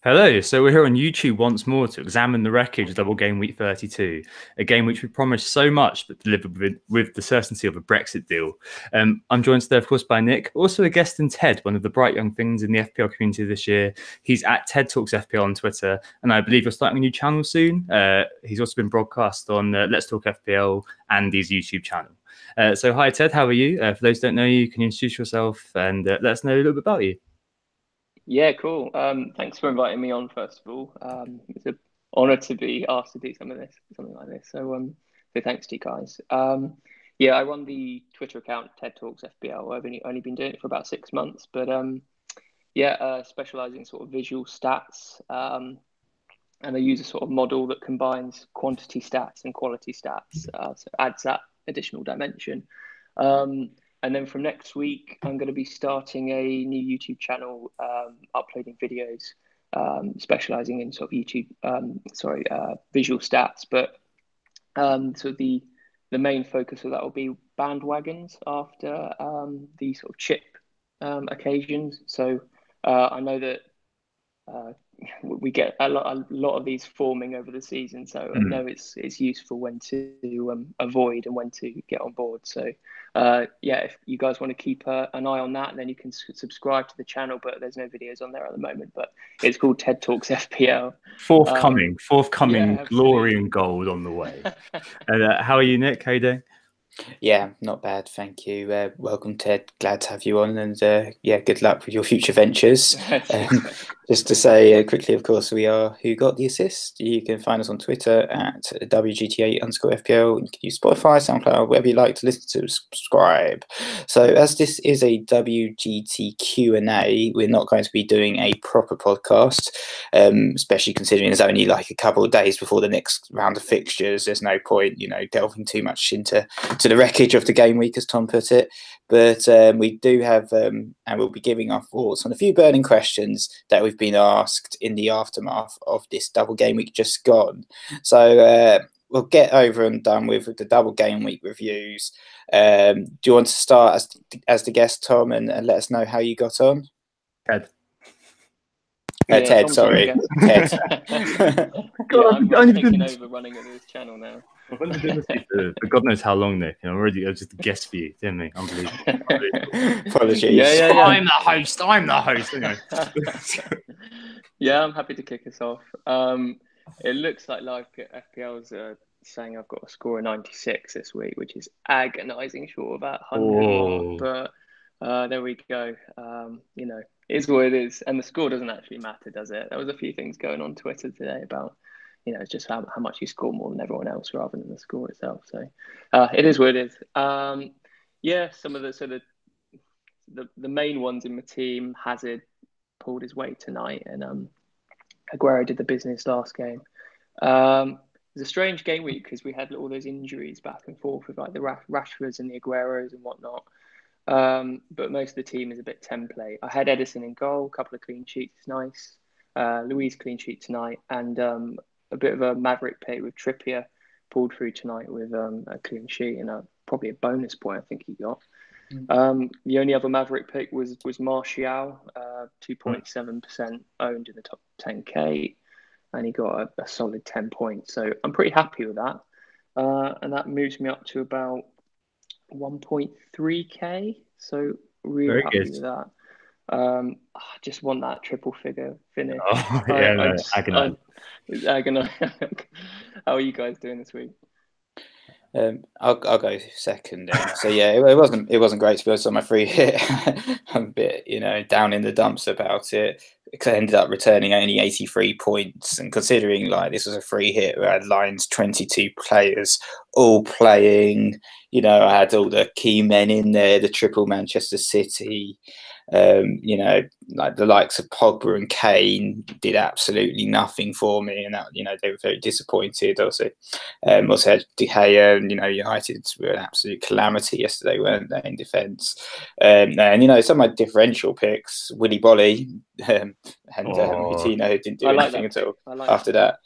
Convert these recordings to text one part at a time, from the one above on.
Hello, so we're here on YouTube once more to examine the wreckage of double game week 32, a game which we promised so much but delivered with the certainty of a Brexit deal. I'm joined today, of course, by Nick, also a guest in Ted, one of the bright young things in the FPL community this year. He's at TedTalksFPL on Twitter, and I believe you're starting a new channel soon. He's also been broadcast on Let's Talk FPL and his YouTube channel. So hi, Ted, how are you? For those who don't know you, can you introduce yourself and let us know a little bit about you? Yeah, cool. Thanks for inviting me on, first of all. It's an honor to be asked to do something like this. So thanks to you guys. Yeah, I run the Twitter account TED Talks FPL. I've only been doing it for about 6 months, but yeah, specializing in sort of visual stats. And I use a sort of model that combines quantity stats and quality stats, so adds that additional dimension. Um, and then from next week, I'm going to be starting a new YouTube channel, uploading videos, specializing in sort of visual stats. But so the main focus of that will be bandwagons after the sort of chip occasions. So I know that we get a lot of these forming over the season, so I know it's useful when to avoid and when to get on board. So yeah, if you guys want to keep an eye on that, then you can subscribe to the channel. But there's no videos on there at the moment. But it's called TED Talks FPL. Forthcoming Yeah, glory absolutely. and gold on the way. And how are you, Nick? How you doing? Yeah, not bad, thank you. Welcome, Ted. Glad to have you on, and yeah, good luck with your future ventures. Thanks, mate. Just to say quickly, of course, we are Who Got the Assist. You can find us on Twitter at WGTA_FPL. You can use Spotify, SoundCloud, wherever you like to listen to. Subscribe. So, as this is a WGTQ+A, we're not going to be doing a proper podcast, especially considering there's only like a couple of days before the next round of fixtures. There's no point, delving too much into the wreckage of the game week, as Tom put it. But we do have, and we'll be giving our thoughts on a few burning questions that we've been asked in the aftermath of this double game week just gone. So we'll get over and done with the double game week reviews. Do you want to start as the guest, Tom, and let us know how you got on? Ted. Ted, sorry. Ted. Yeah, I'm taking over running of this channel now. For God knows how long, Nick. I was just a guest for you, didn't we? Unbelievable. Apologies. Yeah. I'm the host. Anyway. Yeah, I'm happy to kick us off. It looks like Live FPL's saying I've got a score of 96 this week, which is agonising short of that 100 mark. But there we go. It's what it is. And the score doesn't actually matter, does it? There was a few things going on Twitter today about, it's just how much you score more than everyone else rather than the score itself. So it is what it is. Yeah, some of the main ones in my team, Hazard pulled his weight tonight, and Aguero did the business last game. It was a strange game week because we had all those injuries back and forth with like the Rashfords and the Agueros and whatnot. But most of the team is a bit template. I had Edison in goal, a couple of clean sheets, nice. Louise clean sheet tonight, and a bit of a maverick pick with Trippier pulled through tonight with a clean sheet and probably a bonus point I think he got. The only other maverick pick was Martial, 2.7% owned in the top 10k, and he got a solid 10 points. So I'm pretty happy with that, and that moves me up to about 1.3k. So really Very happy good. with that. I just want that triple figure finish. Oh, yeah, It's agonizing. How are you guys doing this week? I'll go second then. So yeah, it wasn't great to be honest on my free hit. I'm a bit down in the dumps about it because I ended up returning only 83 points, and considering like this was a free hit where I had Lions 22 players all playing, I had all the key men in there, the triple Manchester City, like the likes of Pogba and Kane did absolutely nothing for me, and that they were very disappointed. Also had De Gea, and United were an absolute calamity yesterday, weren't they, in defence? And some of my differential picks, Willy Bolly and Coutinho didn't do anything at all after that.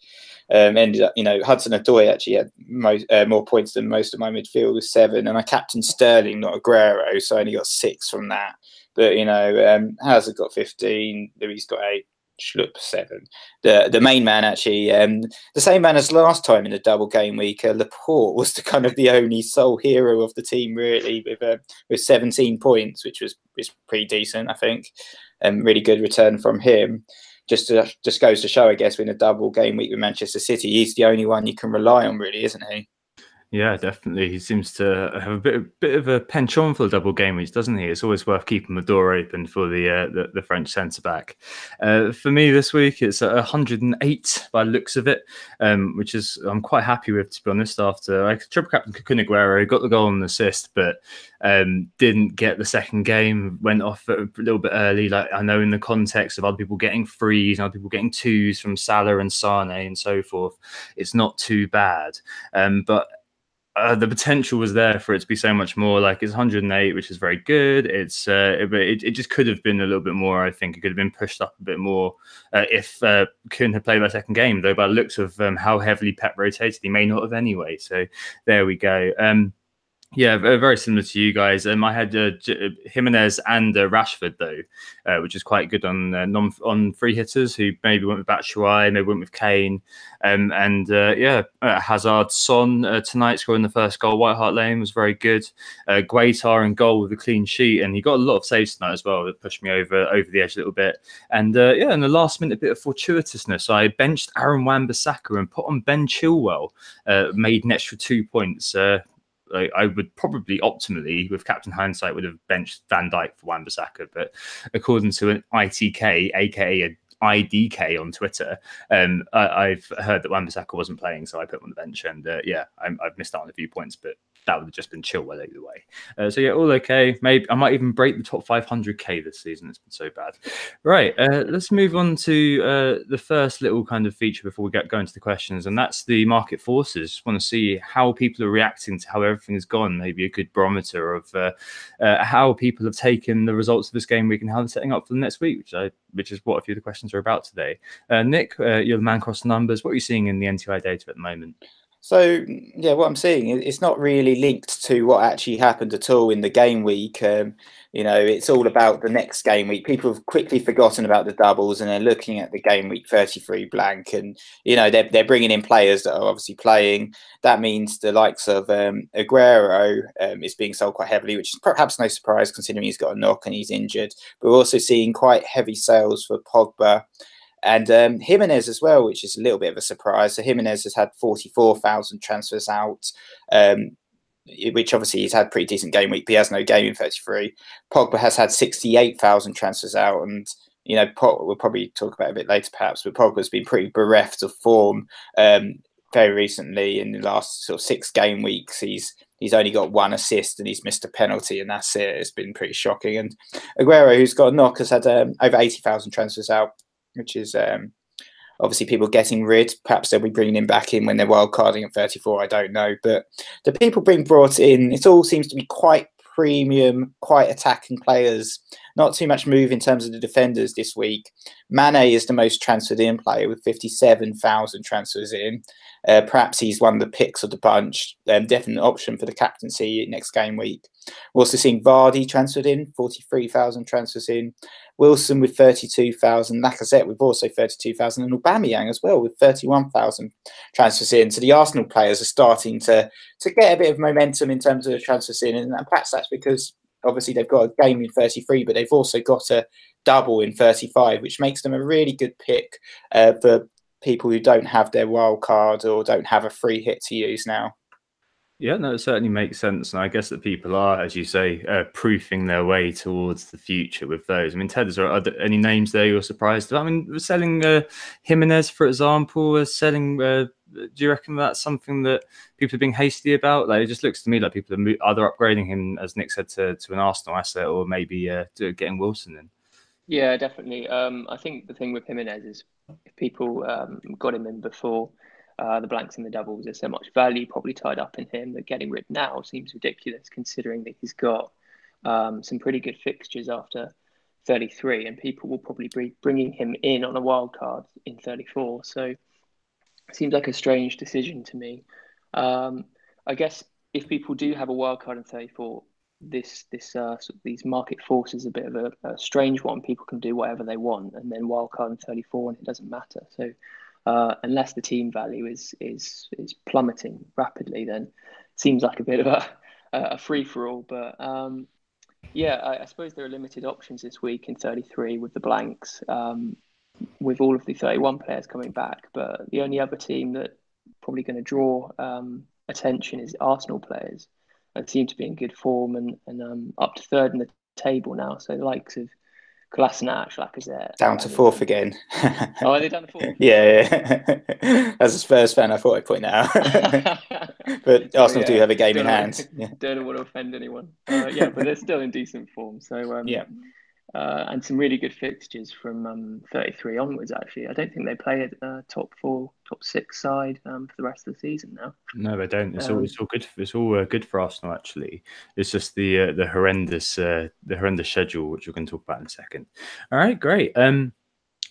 Ended up, Hudson-Odoi actually had more points than most of my midfield with 7, and I captained Sterling, not Aguero, so I only got 6 from that. But Hazard got 15, Louis got 8, Schlupp 7. The main man, actually, the same man as last time in the double game week, Laporte was the only sole hero of the team, really, with 17 points, which was pretty decent, I think. Really good return from him. Just goes to show, I guess, in a double game week with Manchester City, he's the only one you can rely on, really, isn't he? Yeah, definitely. He seems to have a bit of a penchant for the double game weeks, doesn't he? It's always worth keeping the door open for the French centre back. For me this week, it's 108 by the looks of it, which is I'm quite happy with, to be honest. After triple captain Kun Aguero got the goal and assist, but didn't get the second game. Went off a little bit early. Like, I know in the context of other people getting threes and other people getting twos from Salah and Sane and so forth, it's not too bad. But the potential was there for it to be so much more. Like, it's 108, which is very good. It just could have been a little bit more. I think it could have been pushed up a bit more if Kun had played that second game. Though by the looks of how heavily Pep rotated, he may not have anyway. So there we go. Yeah, very similar to you guys. I had Jimenez and Rashford though, which is quite good on free hitters who maybe went with Batshuayi, maybe went with Kane, Hazard, Son tonight scoring the first goal. White Hart Lane was very good. Guaita in goal with a clean sheet, and he got a lot of saves tonight as well that pushed me over the edge a little bit. And in the last minute, a bit of fortuitousness. I benched Aaron Wan-Bissaka and put on Ben Chilwell, made an extra 2 points. I would probably optimally, with captain hindsight, would have benched Van Dijk for Wan-Bissaka, but according to an ITK, aka a IDK on Twitter, I've heard that Wan-Bissaka wasn't playing, so I put him on the bench, and I've missed out on a few points, but that would have just been Chilwell either way. All okay. Maybe I might even break the top 500k this season. It's been so bad. Right, let's move on to the first little kind of feature before we go into the questions, and that's the market forces. Just want to see how people are reacting to how everything has gone. Maybe a good barometer of how people have taken the results of this game week and how they're setting up for the next week, which is what a few of the questions are about today. Nick, you're the man across the numbers. What are you seeing in the NTI data at the moment? So, yeah, what I'm seeing, it's not really linked to what actually happened at all in the game week. It's all about the next game week. People have quickly forgotten about the doubles and they're looking at the game week 33 blank. And, they're bringing in players that are obviously playing. That means the likes of Aguero is being sold quite heavily, which is perhaps no surprise considering he's got a knock and he's injured. But we're also seeing quite heavy sales for Pogba. And Jimenez as well, which is a little bit of a surprise. So Jimenez has had 44,000 transfers out, which obviously he's had a pretty decent game week, but he has no game in 33. Pogba has had 68,000 transfers out, and we'll probably talk about it a bit later perhaps, but Pogba's been pretty bereft of form very recently. In the last sort of 6 game weeks, he's only got 1 assist and he's missed a penalty, and that's it. It's been pretty shocking. And Aguero, who's got a knock, has had over 80,000 transfers out, which is obviously people getting rid. Perhaps they'll be bringing him back in when they're wildcarding at 34. I don't know. But the people being brought in, it all seems to be quite premium, quite attacking players. Not too much move in terms of the defenders this week. Mane is the most transferred in player with 57,000 transfers in. Perhaps he's one of the picks of the bunch. Definite option for the captaincy next game week. We're also seeing Vardy transferred in, 43,000 transfers in. Wilson with 32,000, Lacazette with also 32,000, and Aubameyang as well with 31,000 transfers in. So the Arsenal players are starting to get a bit of momentum in terms of the transfers in, and perhaps that's because obviously they've got a game in 33, but they've also got a double in 35, which makes them a really good pick for people who don't have their wild card or don't have a free hit to use now. Yeah, no, it certainly makes sense. And I guess that people are, as you say, proofing their way towards the future with those. I mean, Ted, is there any names there you're surprised about? I mean, we're selling Jimenez, for example, do you reckon that's something that people are being hasty about? Like, it just looks to me like people are either upgrading him, as Nick said, to an Arsenal asset, or maybe getting Wilson in. Yeah, definitely. I think the thing with Jimenez is if people got him in before the blanks and the doubles, there's so much value probably tied up in him that getting rid now seems ridiculous considering that he's got some pretty good fixtures after 33, and people will probably be bringing him in on a wild card in 34. So it seems like a strange decision to me. I guess if people do have a wild card in 34, sort of these market forces a bit of a strange one. People can do whatever they want, and then wildcard in 34, and it doesn't matter. So unless the team value is plummeting rapidly, then it seems like a bit of a free for all. But yeah, I suppose there are limited options this week in 33 with the blanks, with all of the 31 players coming back. But the only other team that probably going to draw attention is Arsenal players. They seem to be in good form and up to third in the table now. So the likes of Kolasinac, Lacazette. Down to fourth again. Oh, are they down to fourth? Yeah. As a Spurs fan, I thought I'd point that out. But so, Arsenal do have a game in hand. Don't want to offend anyone. Yeah, but they're still in decent form. So yeah. And some really good fixtures from 33 onwards, actually. I don't think they play a top 4, top 6 side for the rest of the season now. No, they don't. It's all good. It's all good for Arsenal, actually. It's just the horrendous schedule, which we're going to talk about in a second. All right, great.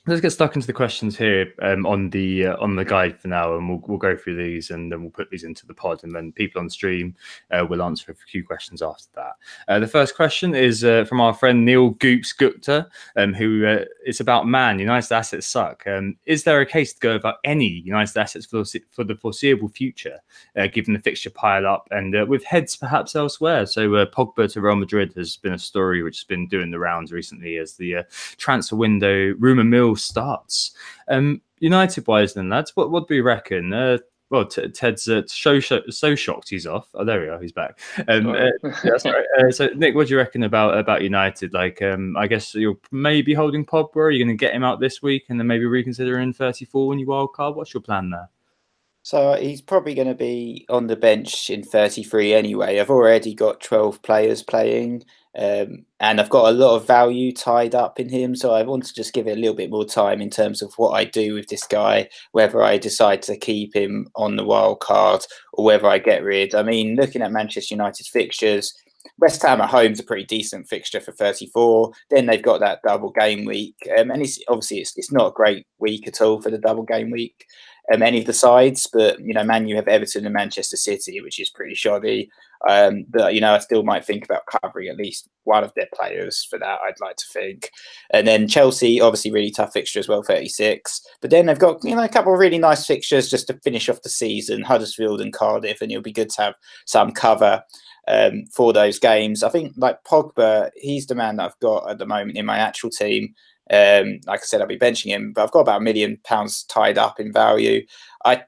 Let's get stuck into the questions here on the guide for now, and we'll go through these, and then we'll put these into the pod, and then people on stream will answer a few questions after that. The first question is from our friend Neil Goops Gupta, who it's about United assets suck. Is there a case to go about any United assets for the foreseeable future, given the fixture pile up and with heads perhaps elsewhere? So Pogba to Real Madrid has been a story which has been doing the rounds recently as the transfer window rumour mill starts. United wise then, lads, what do we reckon? Well, Ted's so shocked he's off. Oh, there we are, he's back. So Nick, what do you reckon about United? Like, I guess you're maybe holding Pogba. Are you going to get him out this week and then maybe reconsider in 34 when you wild card? What's your plan there? So he's probably going to be on the bench in 33 anyway. I've already got 12 players playing, and I've got a lot of value tied up in him. So I want to just give it a little bit more time in terms of what I do with this guy, whether I decide to keep him on the wild card or whether I get rid. I mean, looking at Manchester United's fixtures, West Ham at home is a pretty decent fixture for 34. Then they've got that double game week, and it's not a great week at all for the double game week. Any of the sides, but Man U have Everton and Manchester City, which is pretty shoddy. But I still might think about covering at least one of their players for that. I'd like to think, and then Chelsea, obviously, really tough fixture as well, 36. But then they've got a couple of really nice fixtures just to finish off the season, Huddersfield and Cardiff, and it'll be good to have some cover for those games. I think like Pogba, he's the man that I've got at the moment in my actual team. Like I said, I'll be benching him, but I've got about £1 million tied up in value. I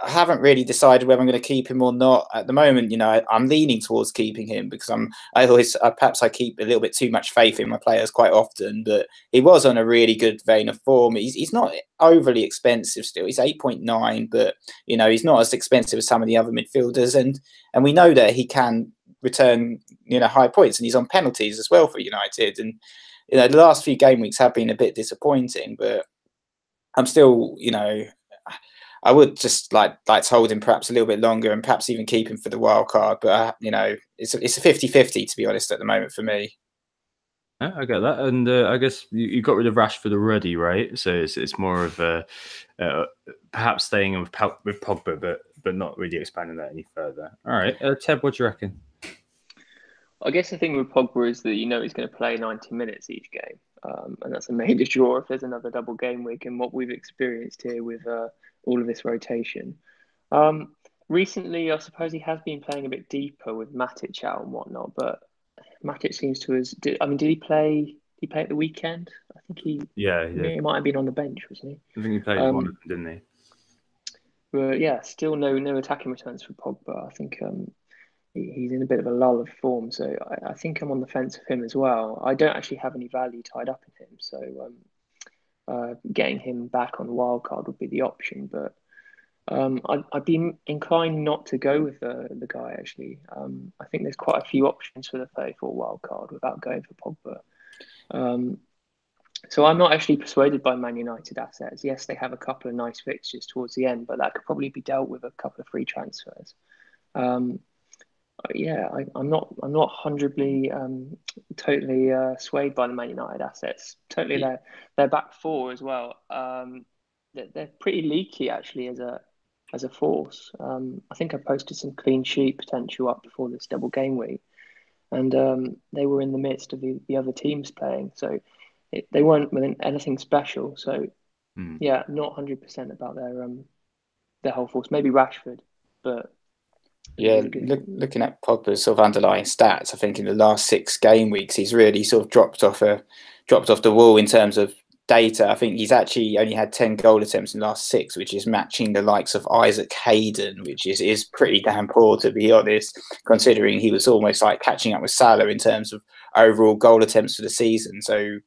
haven't really decided whether I'm going to keep him or not at the moment. I'm leaning towards keeping him because I keep a little bit too much faith in my players quite often. But he was on a really good vein of form. He's not overly expensive still. He's 8.9, but he's not as expensive as some of the other midfielders, and we know that he can return high points, and he's on penalties as well for United. And the last few game weeks have been a bit disappointing, but I'm still, I would just like to hold him perhaps a little bit longer and perhaps even keep him for the wild card. But, it's a 50-50, to be honest, at the moment for me. I get that. And I guess you got rid of Rashford already, right? So it's more of perhaps staying with Pogba, but not really expanding that any further. All right. Ted, what do you reckon? I guess the thing with Pogba is that he's going to play 90 minutes each game. And that's a major draw if there's another double game week, and what we've experienced here with all of this rotation. Recently, I suppose he has been playing a bit deeper with Matic out and whatnot, but Matic seems to did he play at the weekend? I think he might have been on the bench, wasn't he? I think he played one of them, didn't he? But yeah, still no attacking returns for Pogba. I think he's in a bit of a lull of form, so I think I'm on the fence with him as well. I don't actually have any value tied up in him, so getting him back on the wild card would be the option. But I'd be inclined not to go with the guy, actually. I think there's quite a few options for the 34 wild card without going for Pogba. So I'm not actually persuaded by Man United assets. Yes, they have a couple of nice fixtures towards the end, but that could probably be dealt with a couple of free transfers. Yeah, I'm not 100% totally swayed by the Man United assets. Totally, their back four as well. They're pretty leaky actually as a force. I think I posted some clean sheet potential up before this double game week. and they were in the midst of the other teams playing, so they weren't winning anything special. So yeah, not 100% about their whole force. Maybe Rashford, but yeah, looking at Pogba's sort of underlying stats, I think in the last 6 game weeks he's really sort of dropped off the wall in terms of data. I think he's actually only had 10 goal attempts in the last 6, which is matching the likes of Isaac Hayden, which is pretty damn poor, to be honest, considering he was almost like catching up with Salah in terms of overall goal attempts for the season. So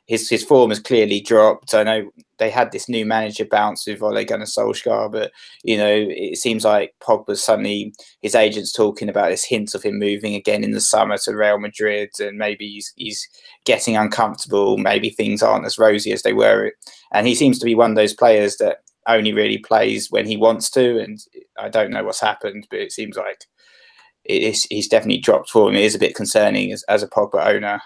his form has clearly dropped. I know they had this new manager bounce with Ole Gunnar Solskjaer, but it seems like Pogba's suddenly, his agent's talking about this hint of him moving again in the summer to Real Madrid, and maybe he's getting uncomfortable. Maybe things aren't as rosy as they were, and he seems to be one of those players that only really plays when he wants to. And I don't know what's happened, but it seems like he's definitely dropped form. It is a bit concerning as a Pogba owner.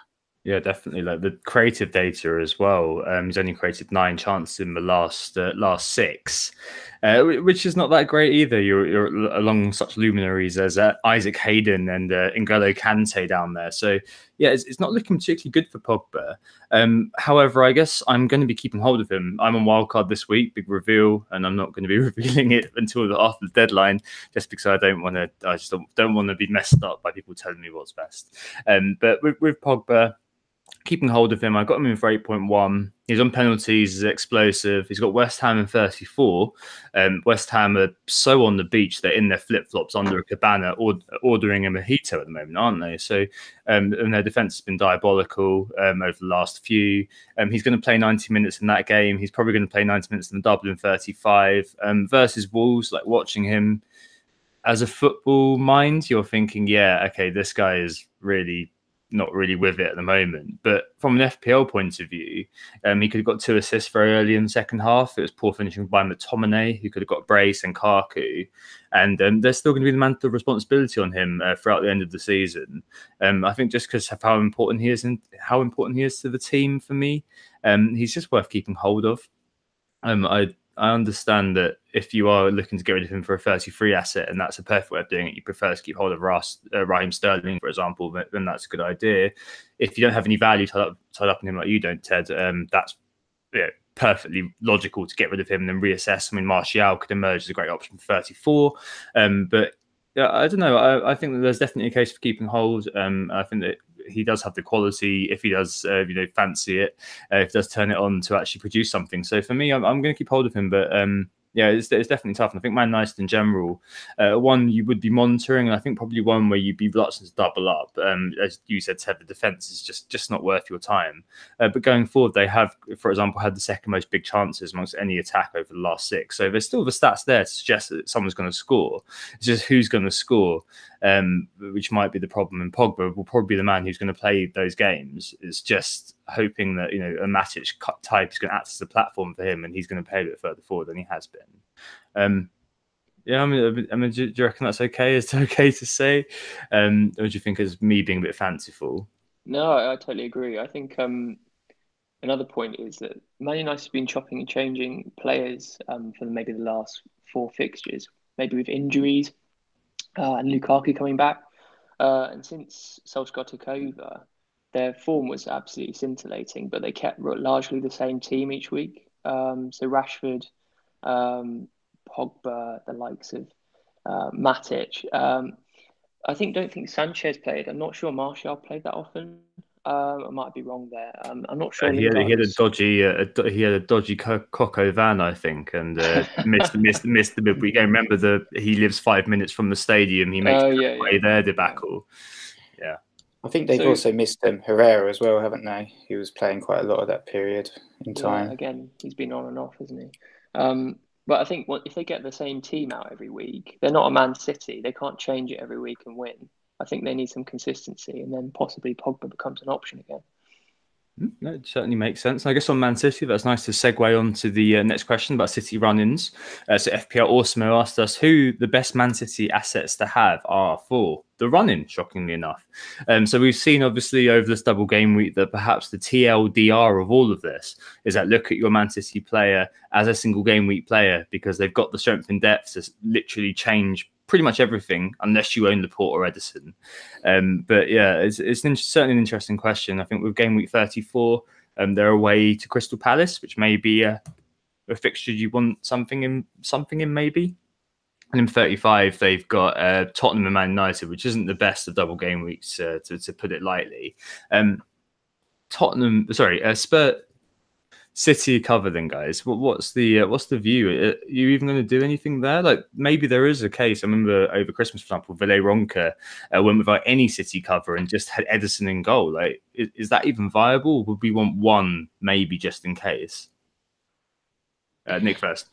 Yeah, definitely. Like the creative data as well. He's only created 9 chances in the last 6, which is not that great either. You're along such luminaries as Isaac Hayden and N'Golo Kante down there. So yeah, it's not looking particularly good for Pogba. However, I guess I'm going to be keeping hold of him. I'm on wildcard this week, big reveal, and I'm not going to be revealing it until after the deadline, just because I just don't want to be messed up by people telling me what's best. But with Pogba, keeping hold of him, I got him in for 8.1. He's on penalties, he's explosive. He's got West Ham in 34. West Ham are so on the beach, they're in their flip-flops under a cabana ordering a mojito at the moment, aren't they? So and their defence has been diabolical over the last few. He's going to play 90 minutes in that game. He's probably going to play 90 minutes in the double in 35. Versus Wolves, like watching him as a football mind, you're thinking, yeah, okay, this guy is really not really with it at the moment. But from an FPL point of view, he could have got 2 assists very early in the second half. It was poor finishing by McTominay, who could have got brace and Kaku. And there's still going to be the mantle of responsibility on him throughout the end of the season. I think just because of how important he is and how important he is to the team for me, he's just worth keeping hold of. I understand that if you are looking to get rid of him for a 33 asset, and that's a perfect way of doing it, you prefer to keep hold of Raheem Sterling, for example, then that's a good idea. If you don't have any value tied up in him like you don't, Ted, that's perfectly logical to get rid of him and then reassess. I mean, Martial could emerge as a great option for 34. But yeah, I don't know. I think that there's definitely a case for keeping hold. I think that he does have the quality if he does, fancy it, if he does turn it on to actually produce something. So for me, I'm going to keep hold of him. But yeah, it's definitely tough. And I think Man United in general, one you would be monitoring, and I think probably one where you'd be reluctant to double up. As you said, Ted, the defence is just not worth your time. But going forward, they have, for example, had the second most big chances amongst any attack over the last 6. So there's still the stats there to suggest that someone's going to score. It's just who's going to score, which might be the problem. And Pogba will probably be the man who's going to play those games. It's just hoping that a Matic type is going to act as a platform for him, and he's going to play a bit further forward than he has been. Yeah, I mean, do you reckon that's okay? Is it okay to say, or do you think it's me being a bit fanciful? No, I totally agree. I think another point is that Man United has been chopping and changing players for maybe the last 4 fixtures, maybe with injuries and Lukaku coming back. And since Solskjaer took over, their form was absolutely scintillating, but they kept largely the same team each week. So Rashford, Pogba, the likes of Matic. I don't think Sanchez played. I'm not sure Martial played that often. I might be wrong there. I'm not sure. He had a dodgy Coco van, I think, and missed the midweek game. Remember he lives 5 minutes from the stadium. He makes way there debacle. Yeah. I think they've also missed Herrera as well, haven't they? He was playing quite a lot of that period in time. Yeah, again, he's been on and off, hasn't he? But I think if they get the same team out every week, they're not a Man City. They can't change it every week and win. I think they need some consistency, and then possibly Pogba becomes an option again. No, it certainly makes sense. I guess on Man City, that's nice to segue on to the next question about City run-ins. So FPL Osmo asked us who the best Man City assets to have are for the run-in, shockingly enough. So we've seen, obviously, over this double game week that perhaps the TLDR of all of this is that look at your Man City player as a single game week player because they've got the strength and depth to literally change pretty much everything unless you own Laporte or Edison. But yeah, it's certainly an interesting question. I think with game week 34, they're away to Crystal Palace, which may be a fixture you want something in maybe. And in 35, they've got Tottenham and Man United, which isn't the best of double game weeks, to put it lightly. Spurs City cover then, guys. What's the view? Are you even going to do anything there? Like maybe there is a case. I remember over Christmas, for example, Villa went without any City cover and just had Edison in goal. Like, is that even viable? Or would we want one maybe just in case? Nick first.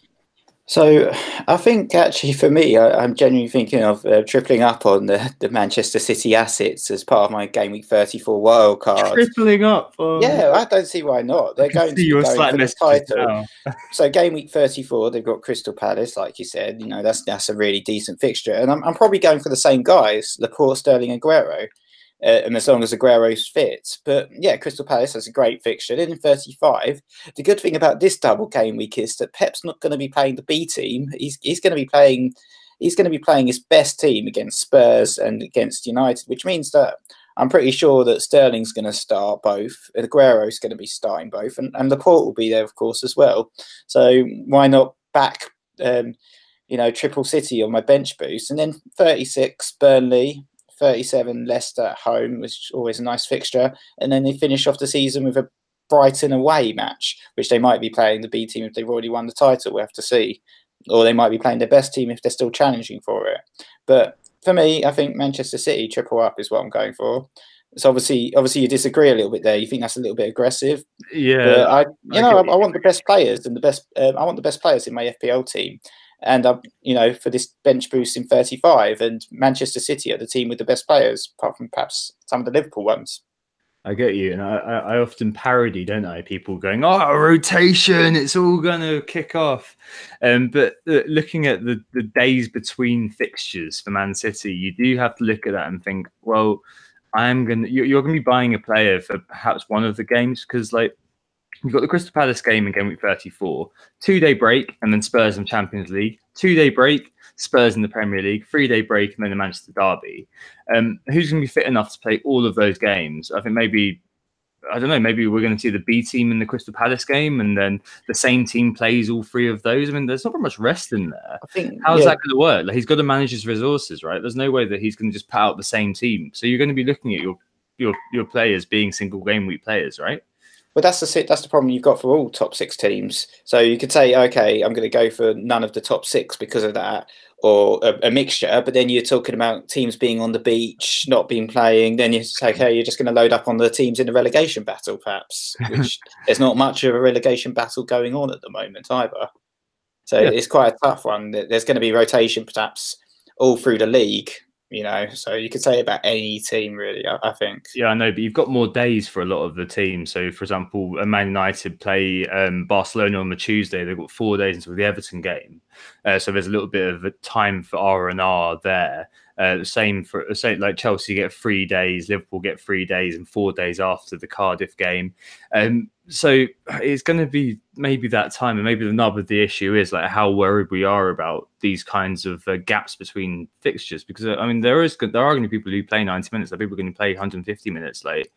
So I think actually for me, I'm genuinely thinking of tripling up on the Manchester City assets as part of my game week 34 wild card. Tripling up? Yeah, I don't see why not. They're going to be going for the title. So game week 34, they've got Crystal Palace, like you said. You know, that's a really decent fixture. And I'm probably going for the same guys, Laporte, Sterling, and Aguero. And as long as Aguero's fit. But yeah, Crystal Palace has a great fixture. Then in 35, the good thing about this double game week is that Pep's not going to be playing the B team. He's going to be playing his best team against Spurs and against United, which means that I'm pretty sure that Sterling's going to start both, Aguero's going to be starting both, and Laporte will be there, of course, as well. So why not back Triple City on my bench boost? And then 36, Burnley. 37 Leicester at home, which is always a nice fixture. And then they finish off the season with a Brighton away match, which they might be playing the B team if they've already won the title. We'll have to see. Or they might be playing their best team if they're still challenging for it. But for me, I think Manchester City triple up is what I'm going for. So obviously you disagree a little bit there. You think that's a little bit aggressive. Yeah. But I want the best players and I want the best players in my FPL team. And, for this bench boost in 35, and Manchester City are the team with the best players, apart from perhaps some of the Liverpool ones. I get you. And I often parody, don't I? People going, rotation, it's all going to kick off. But looking at the days between fixtures for Man City, you do have to look at that and think, well, you're going to be buying a player for perhaps one of the games because, like, you've got the Crystal Palace game in game week 34, 2-day break, and then Spurs in Champions League, 2-day break, Spurs in the Premier League, 3-day break, and then the Manchester Derby. Who's going to be fit enough to play all of those games? I think maybe we're going to see the B team in the Crystal Palace game, and then the same team plays all three of those. I mean, there's not very much rest in there. How's that going to work? Like, he's got to manage his resources, right? There's no way that he's going to just put out the same team. So you're going to be looking at your players being single game week players, right? Well, that's the problem you've got for all top six teams. So you could say, okay, I'm going to go for none of the top six because of that, or a mixture. But then you're talking about teams being on the beach, not being playing. Then you say, okay, you're just going to load up on the teams in the relegation battle, perhaps, which there's not much of a relegation battle going on at the moment either. So It's quite a tough one. There's going to be rotation, perhaps, all through the league. So you could say about any team, really, I think. Yeah, I know, but you've got more days for a lot of the teams. So, for example, Man United play Barcelona on the Tuesday. They've got 4 days until the Everton game. So there's a little bit of a time for R&R there. Same like Chelsea get 3 days, Liverpool get 3 days and 4 days after the Cardiff game. So it's going to be maybe that time, and maybe the nub of the issue is like how worried we are about these kinds of gaps between fixtures, because I mean there are going to be people who play 90 minutes, there are people going to play 150 minutes. Like,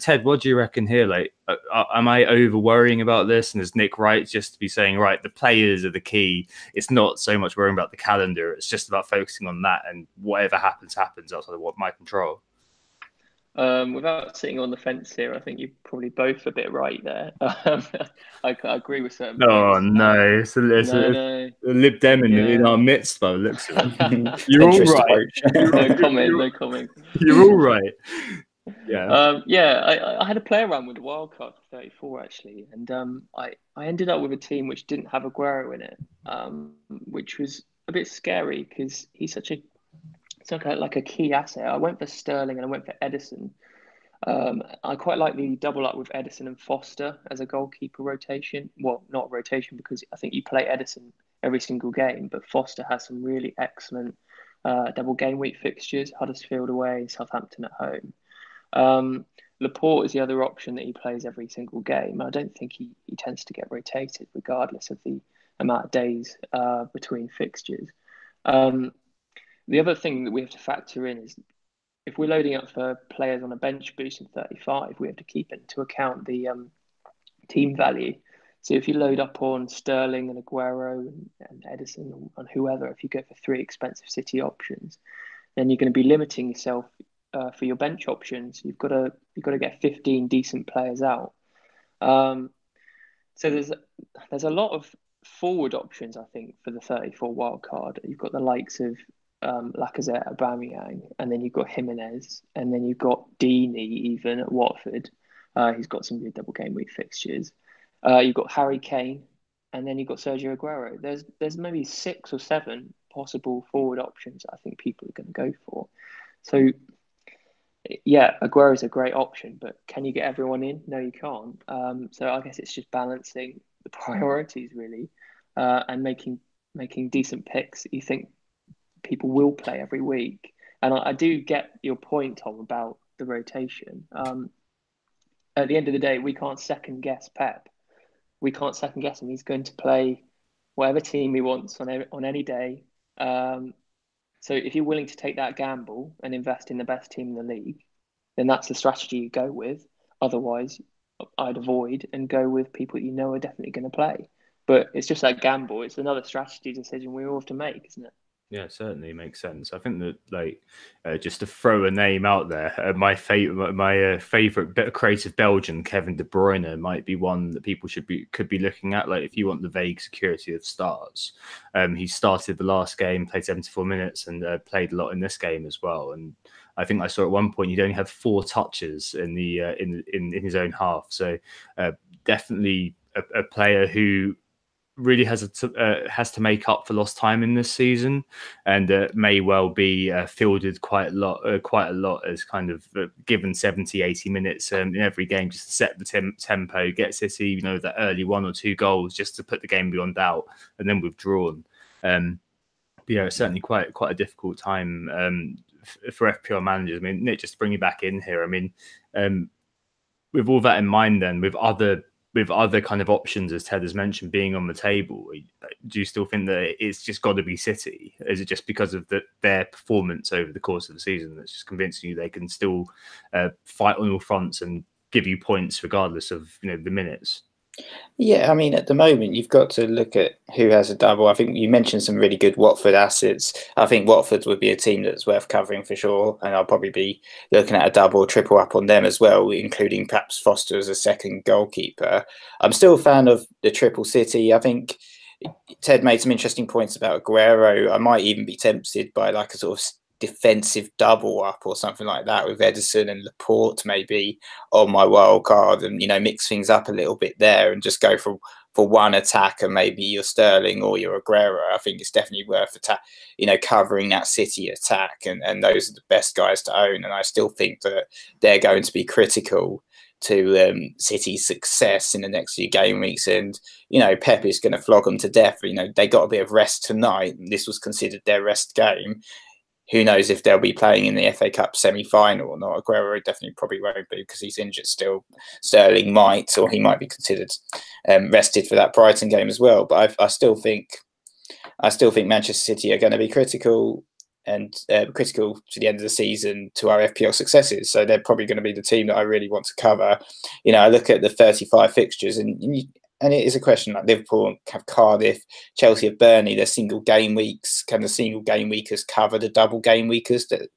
Ted, what do you reckon here? Like, am I over worrying about this? And is Nick right just to be saying, right, the players are the key? It's not so much worrying about the calendar; it's just about focusing on that, and whatever happens outside of what my control. Without sitting on the fence here, I think you're probably both a bit right there. I agree with certain points. No, it's a Lib Dem in our midst by the looks of it. You're all right. No comment. You're all right. Yeah. I had a play around with the wild card for 34 actually, and I ended up with a team which didn't have Aguero in it, which was a bit scary because he's like a key asset. I went for Sterling and I went for Edison. I quite like the double up with Edison and Foster as a goalkeeper rotation. Well, not rotation because I think you play Edison every single game, but Foster has some really excellent double game week fixtures: Huddersfield away, Southampton at home. Laporte is the other option that he plays every single game. I don't think he tends to get rotated regardless of the amount of days between fixtures. The other thing that we have to factor in is if we're loading up for players on a bench boost in 35, we have to keep into account the team value. So if you load up on Sterling and Aguero and Edison and whoever, if you go for 3 expensive City options, then you're going to be limiting yourself for your bench options. You've got to get 15 decent players out. So there's a lot of forward options, I think, for the 34 wild card. You've got the likes of Lacazette, Aubameyang, and then you've got Jimenez, and then you've got Deeney even at Watford. He's got some good double game week fixtures. You've got Harry Kane, and then you've got Sergio Aguero. There's maybe 6 or 7 possible forward options I think people are going to go for. So yeah, Aguero is a great option, but can you get everyone in? No, you can't. So I guess it's just balancing the priorities really, and making decent picks that you think people will play every week. And I do get your point, Tom, about the rotation. At the end of the day, we can't second guess Pep. We can't second guess him. He's going to play whatever team he wants on any day. So if you're willing to take that gamble and invest in the best team in the league, then that's the strategy you go with. Otherwise, I'd avoid and go with people you know are definitely going to play. But it's just that gamble. It's another strategy decision we all have to make, isn't it? Yeah, certainly makes sense. I think that, like, just to throw a name out there, my favorite bit of creative Belgian, Kevin De Bruyne, might be one that people could be looking at. Like, if you want the vague security of starts, he started the last game, played 74 minutes, and played a lot in this game as well. And I think I saw at one point he'd only had 4 touches in the in his own half. So definitely a player who really has to make up for lost time in this season, and may well be fielded quite a lot as kind of given 70-80 minutes in every game, just to set the tempo, get City that early 1 or 2 goals just to put the game beyond doubt, and then withdrawn. But yeah, it's certainly quite a difficult time for FPL managers. I mean, Nick, just to bring you back in here, I mean, with all that in mind, then with other kind of options, as Ted has mentioned, being on the table, do you still think that it's just got to be City? Is it just because of their performance over the course of the season that's just convincing you they can still fight on all fronts and give you points regardless of the minutes? Yeah, I mean, at the moment, you've got to look at who has a double. I think you mentioned some really good Watford assets. I think Watford would be a team that's worth covering for sure. And I'll probably be looking at a double or triple up on them as well, including perhaps Foster as a second goalkeeper. I'm still a fan of the triple City. I think Ted made some interesting points about Aguero. I might even be tempted by like a sort of defensive double up or something like that with Edison and Laporte maybe on my wild card, and mix things up a little bit there and just go for one attack and maybe your Sterling or your Aguero. I think it's definitely worth covering that City attack, and those are the best guys to own, and I still think that they're going to be critical to City's success in the next few game weeks. And Pep is going to flog them to death. They got a bit of rest tonight, and this was considered their rest game. Who knows if they'll be playing in the FA Cup semi-final or not? Aguero definitely probably won't be because he's injured still. Sterling might, or he might be considered rested for that Brighton game as well. But I still think Manchester City are going to be critical and critical to the end of the season to our FPL successes. So they're probably going to be the team that I really want to cover. I look at the 35 fixtures and it is a question like Liverpool have Cardiff, Chelsea have Burnley. They're single game weeks. Can the single game weekers cover the double game weekers that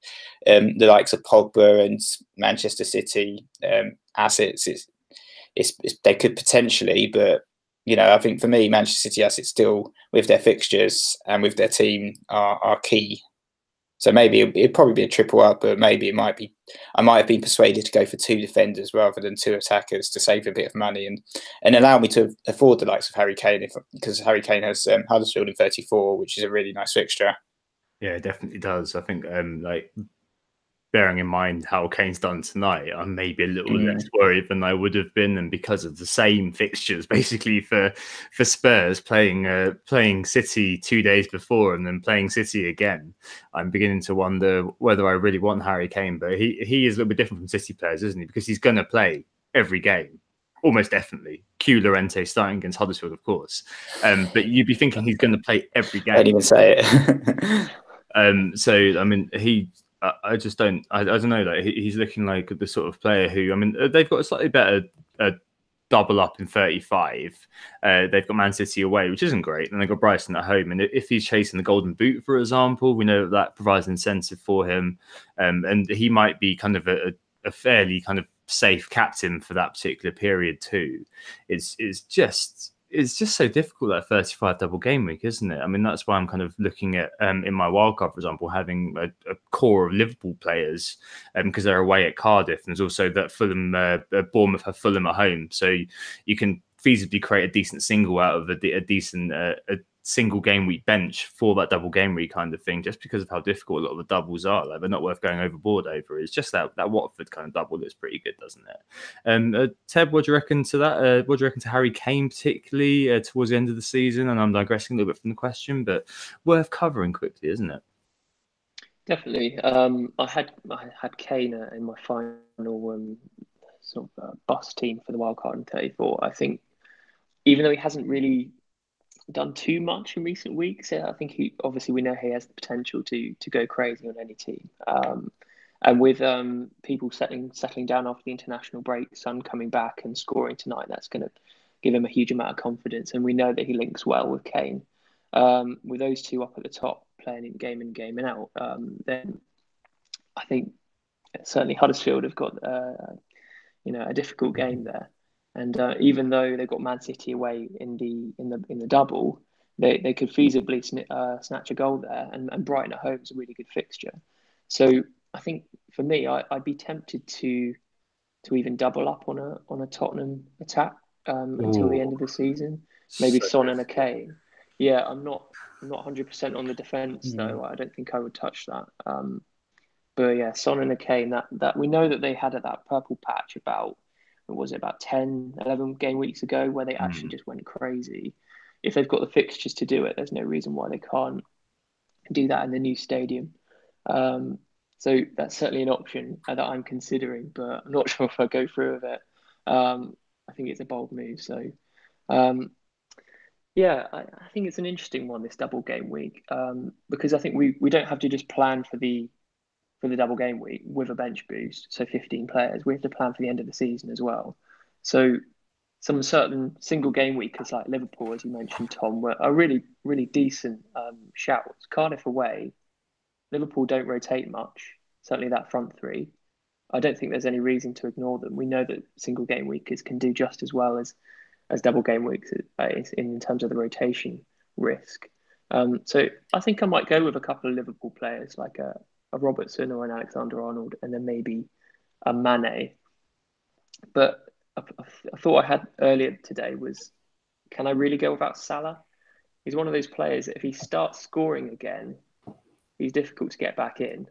the likes of Pogba and Manchester City assets? They could potentially, but I think for me, Manchester City assets still with their fixtures and with their team are key. So maybe it'd probably be a triple up, but maybe I might have been persuaded to go for 2 defenders rather than 2 attackers to save a bit of money and allow me to afford the likes of Harry Kane, because Harry Kane has Huddersfield in 34, which is a really nice fixture. Yeah, it definitely does. I think bearing in mind how Kane's done tonight, I'm maybe a little less worried than I would have been, and because of the same fixtures basically for Spurs playing City 2 days before and then playing City again, I'm beginning to wonder whether I really want Harry Kane. But he is a little bit different from City players, isn't he? Because he's going to play every game, almost definitely. Q Llorente starting against Huddersfield, of course, but you'd be thinking he's going to play every game. I didn't even say it. So I mean, I just don't. I don't know. Like he's looking like the sort of player who. I mean, they've got a slightly better double up in 35. They've got Man City away, which isn't great, and they've got Brighton at home. And if he's chasing the Golden Boot, for example, we know that provides an incentive for him, and he might be kind of a fairly kind of safe captain for that particular period too. It's just so difficult, that 35 double game week, isn't it? I mean, that's why I'm kind of looking at in my wildcard, for example, having a core of Liverpool players because they're away at Cardiff, and there's also that Fulham, Bournemouth have Fulham at home, so you can feasibly create a decent single out of a decent single game week bench for that double game week kind of thing, just because of how difficult a lot of the doubles are. Like, they're not worth going overboard over. It's just that Watford kind of double that's pretty good, doesn't it? Ted, what do you reckon to that? What do you reckon to Harry Kane, particularly towards the end of the season? And I'm digressing a little bit from the question, but worth covering quickly, isn't it? Definitely. I had Kane in my final sort of bus team for the wildcard in 34. I think even though he hasn't really done too much in recent weeks, I think we know he has the potential to go crazy on any team. And with people settling down after the international break, Son coming back and scoring tonight, that's going to give him a huge amount of confidence. And we know that he links well with Kane. With those two up at the top, playing in game and game and out, then I think certainly Huddersfield have got a difficult game there. And even though they've got Man City away in the double, they could feasibly snatch a goal there, and Brighton at home is a really good fixture. So I think for me, I'd be tempted to even double up on a Tottenham attack until the end of the season. Maybe so Son and a Kane. Yeah, I'm not 100% on the defence though. I don't think I would touch that. But yeah, Son and a Kane. That we know that they had that purple patch about 10, 11 game weeks ago where they actually just went crazy. If they've got the fixtures to do it, there's no reason why they can't do that in the new stadium. So that's certainly an option that I'm considering, but I'm not sure if I go through with it. I think it's a bold move. So, yeah, I think it's an interesting one, this double game week, because I think we don't have to just plan for the double game week with a bench boost, so 15 players. We have to plan for the end of the season as well. So some certain single game weekers like Liverpool, as you mentioned, Tom, are really, really decent shouts. Cardiff away, Liverpool don't rotate much, certainly that front three. I don't think there's any reason to ignore them. We know that single game weekers can do just as well as double game weeks in terms of the rotation risk. So I think I might go with a couple of Liverpool players like a Robertson or an Alexander-Arnold, and then maybe a Mane. But a thought I had earlier today was, can I really go without Salah? He's one of those players that if he starts scoring again, he's difficult to get back in.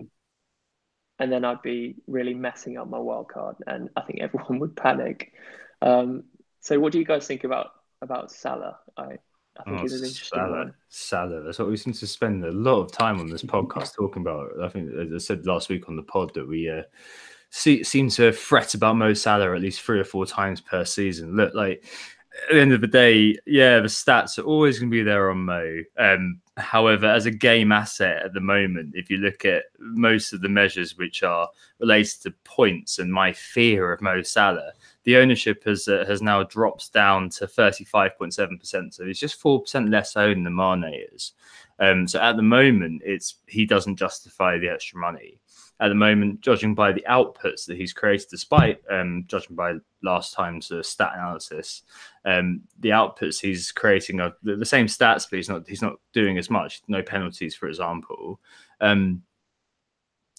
And then I'd be really messing up my wild card, and I think everyone would panic. So what do you guys think about Salah? I think it's an interesting one. Salah. That's what we seem to spend a lot of time on this podcast talking about. I think, as I said last week on the pod, that we seem to fret about Mo Salah at least 3 or 4 times per season. Look, like, at the end of the day, yeah, the stats are always going to be there on Mo. However, as a game asset at the moment, if you look at most of the measures which are related to points and my fear of Mo Salah, the ownership has now dropped down to 35.7%. So it's just 4% less owned than Mane is. So at the moment, he doesn't justify the extra money. At the moment, judging by the outputs that he's created, despite judging by last time's stat analysis, the outputs he's creating are the same stats, but he's not doing as much. No penalties, for example.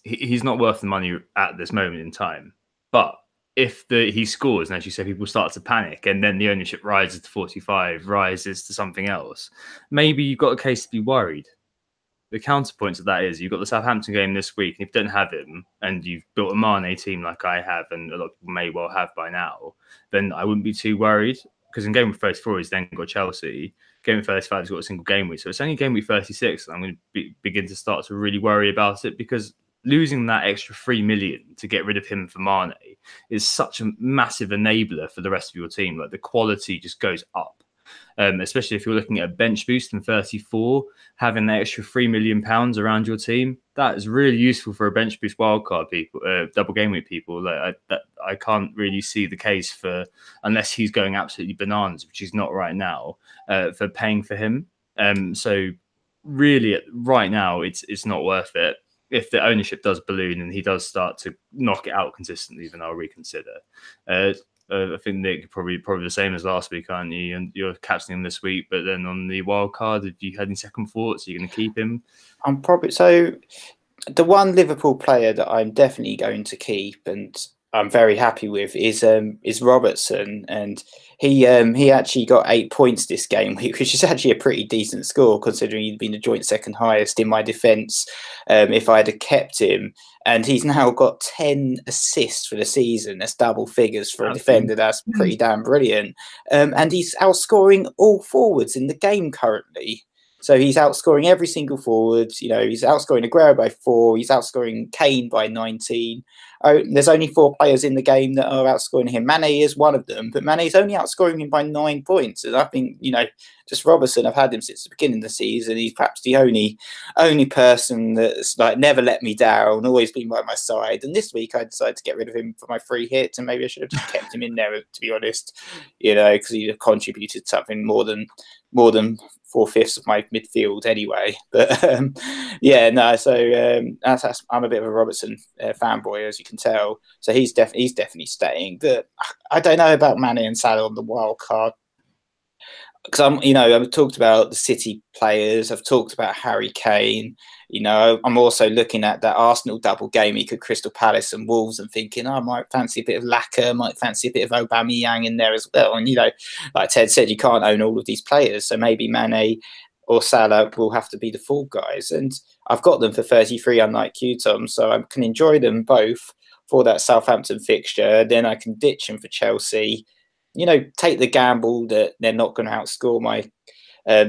He's not worth the money at this moment in time. But if he scores, and as you said, people start to panic, and then the ownership rises to 45, rises to something else, maybe you've got a case to be worried. The counterpoint to that is you've got the Southampton game this week, and if you don't have him, and you've built a Mane team like I have, and a lot of people may well have by now, then I wouldn't be too worried, because in game week 34 he's then got Chelsea. Game week 35 he's got a single game week, so it's only game week 36 and I'm going to begin to start to really worry about it, because losing that extra 3 million to get rid of him for Mane is such a massive enabler for the rest of your team. Like, the quality just goes up. especially if you're looking at a bench boost in 34, having that extra £3 million around your team. That is really useful for a bench boost wildcard people, double game week people. I can't really see the case for, unless he's going absolutely bananas, which he's not right now, for paying for him. So really, right now, it's not worth it. If the ownership does balloon and he does start to knock it out consistently, then I'll reconsider. I think Nick probably the same as last week, aren't you? And you're captaining him this week, but then on the wild card, have you had any second thoughts? Are you going to keep him? I'm probably so. The one Liverpool player that I'm definitely going to keep and I'm very happy with is Robertson, and he actually got 8 points this game, which is actually a pretty decent score considering he'd been the joint second highest in my defence if I'd have kept him. And he's now got 10 assists for the season. That's double figures for a defender. That's pretty damn brilliant. And he's outscoring all forwards in the game currently. So he's outscoring every single forward. You know, he's outscoring Aguero by 4. He's outscoring Kane by 19. Oh, there's only 4 players in the game that are outscoring him. Mane is one of them, but Mane is only outscoring him by 9 points. And I think, you know, just Robertson, I've had him since the beginning of the season. He's perhaps the only person that's like never let me down, always been by my side. And this week I decided to get rid of him for my free hit, and maybe I should have just kept him in there, to be honest, you know, because he contributed something more than 4/5 of my midfield anyway. But yeah, no. So I'm a bit of a Robertson fanboy, as you can tell. So he's definitely staying. But I don't know about Mane and Salah on the wild card, because I've talked about the City players. I've talked about Harry Kane. You know, I'm also looking at that Arsenal double game week at Crystal Palace and Wolves and thinking, I might fancy a bit of Laka, might fancy a bit of Aubameyang in there as well. And, you know, like Ted said, you can't own all of these players. So maybe Mane or Salah will have to be the fall guys. And I've got them for 33, unlike you, Tom. So I can enjoy them both for that Southampton fixture. Then I can ditch them for Chelsea. You know, take the gamble that they're not going to outscore my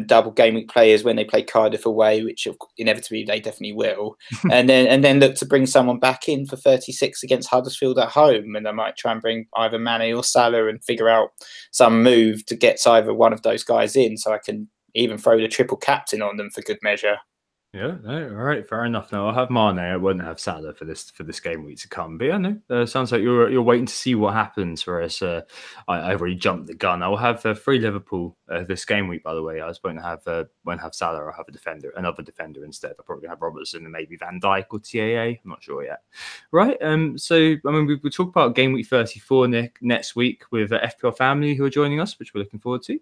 double game week players when they play Cardiff away, which inevitably they definitely will, and then look to bring someone back in for 36 against Huddersfield at home, and I might try and bring either Mane or Salah and figure out some move to get either one of those guys in, so I can even throw the triple captain on them for good measure. Yeah, no, all right, fair enough. No, I'll have Mane. I won't have Salah for this game week to come. But yeah, no, sounds like you're waiting to see what happens. Whereas I've already jumped the gun. I will have 3 Liverpool this game week. By the way, I just won't have Salah. I'll have another defender instead. I'll probably have Robertson and maybe Van Dijk or TAA. I'm not sure yet. Right. So I mean, we'll talk about game week 34 next week with FPL family who are joining us, which we're looking forward to.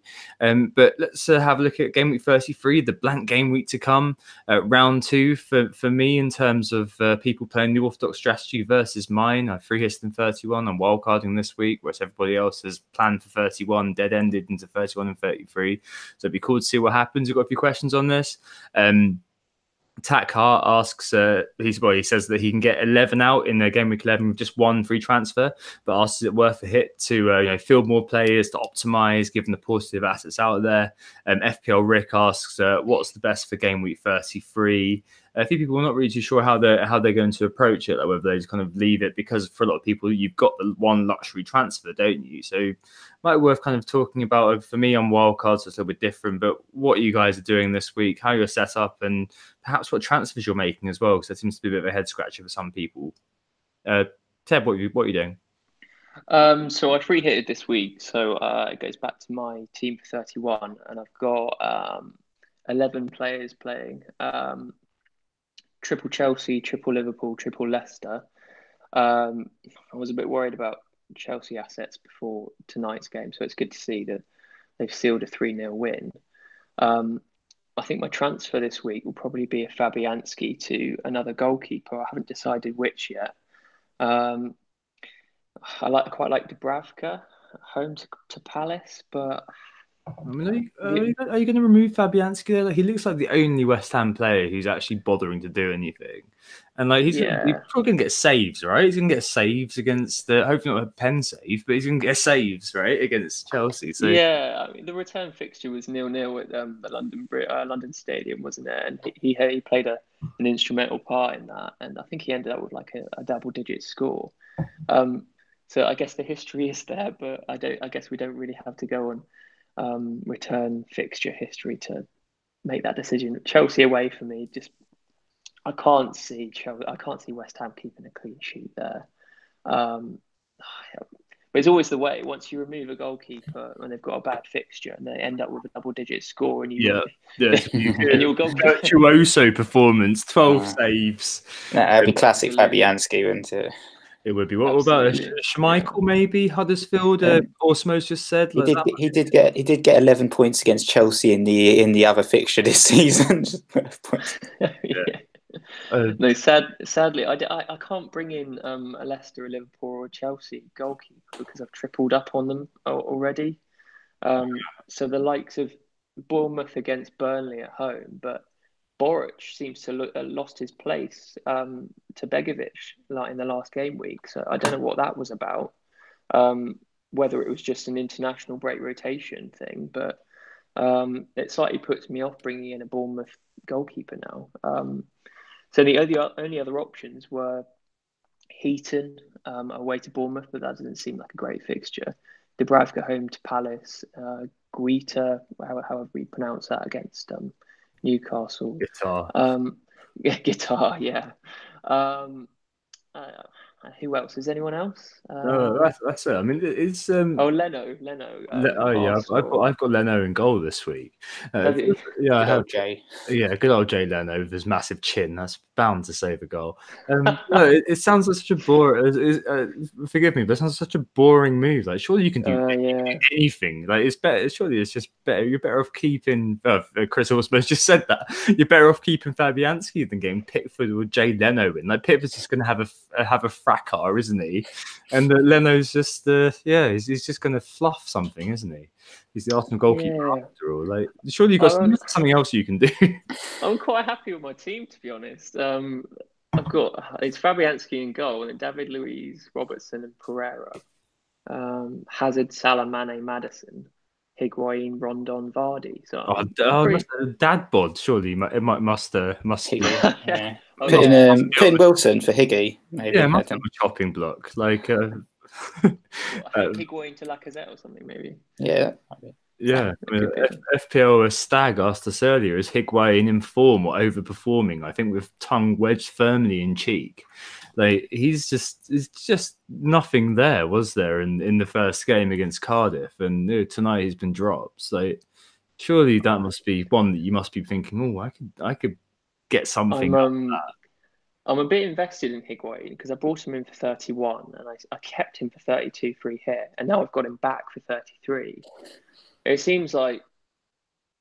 But let's have a look at game week 33, the blank game week to come. Round 2 for me in terms of people playing the orthodox strategy versus mine. I free hit in 31. I'm wildcarding this week, whereas everybody else has planned for 31, dead ended into 31 and 33. So it'd be cool to see what happens. We've got a few questions on this. Tack Hart asks, he says that he can get 11 out in the game week 11 with just 1 free transfer, but asks, is it worth a hit to field more players, to optimize given the paucity of assets out there? FPL Rick asks, what's the best for game week 33? A few people are not really too sure how they're going to approach it, like whether they just kind of leave it, because for a lot of people you've got the one luxury transfer, don't you? So might be worth kind of talking about. For me on wildcards, it's a little bit different, but what you guys are doing this week, how you're set up, and perhaps what transfers you're making as well, because that seems to be a bit of a head scratcher for some people. Ted, what are you doing? So I free hitted this week, so it goes back to my team for 31, and I've got 11 players playing. Triple Chelsea, triple Liverpool, triple Leicester. I was a bit worried about Chelsea assets before tonight's game, so it's good to see that they've sealed a 3-0 win. I think my transfer this week will probably be a Fabianski to another goalkeeper. I haven't decided which yet. I quite like Dubravka home to Palace, but I mean, are you going to remove Fabianski there? Like, he looks like the only West Ham player who's actually bothering to do anything, and like he's probably going to get saves, right? He's going to get saves against hopefully not a pen save, but he's going to get saves, right, against Chelsea. So yeah, I mean, the return fixture was 0-0 at the London Stadium, wasn't it? And he played an instrumental part in that, and I think he ended up with like a double-digit score. So I guess the history is there, but I guess we don't really have to go on return fixture history to make that decision. Chelsea away for me, just I can't see West Ham keeping a clean sheet there. But it's always the way. Once you remove a goalkeeper and they've got a bad fixture and they end up with a double-digit score, and yeah, and your goalkeeper virtuoso performance, 12 saves. That'd be classic Fabianski, wouldn't it? It would be. What about Schmeichel? Maybe Huddersfield. Osmo's just said he did get 11 points against Chelsea in the other fixture this season. No, sadly, I can't bring in a Leicester, a Liverpool, or a Chelsea goalkeeper because I've tripled up on them already. So the likes of Bournemouth against Burnley at home, but Boric seems to lost his place to Begovic like in the last game week. So I don't know what that was about. Whether it was just an international break rotation thing, but it slightly puts me off bringing in a Bournemouth goalkeeper now. So the only other options were Heaton away to Bournemouth, but that doesn't seem like a great fixture. Dubravka home to Palace, Guita, however we pronounce that, against Newcastle. Guitar, yeah. Who else? Is anyone else? That's it. I mean, it's Leno. I've got Leno in goal this week. I have Jay. Yeah, good old Jay Leno with his massive chin. That's bound to save a goal. It sounds like such a boring. Forgive me, but it sounds like such a boring move. Like, surely you can do anything. Like, it's better. Surely it's just better. You're better off keeping. Chris Osmo just said that. You're better off keeping Fabianski than getting Pickford or Jay Leno in. Like, Pickford's just going to have a fracas, isn't he? And Leno's just he's just going to fluff something, isn't he? He's the Arsenal goalkeeper after all. Like, surely you've got something else you can do. I'm quite happy with my team, to be honest. I've got it's Fabianski in goal, and then David Luiz, Robertson, and Pereira. Hazard, Salah, Mane, Maddison, Higuain, Rondon, Vardy. So dad bod. Surely it must be. Yeah. Putting Wilson for Higgy, maybe. Yeah, must have a chopping block. Like Higuain to Lacazette or something, maybe. Yeah. Yeah, I mean, FPL Stag asked us earlier, is Higuain in form or overperforming? I think with tongue wedged firmly in cheek. Like, it's just nothing there, was there, in the first game against Cardiff, and tonight he's been dropped. So surely that must be one that you must be thinking, oh, I could get something out of that. I'm a bit invested in Higuain because I brought him in for 31 and I kept him for 32 free hit, and now I've got him back for 33. It seems like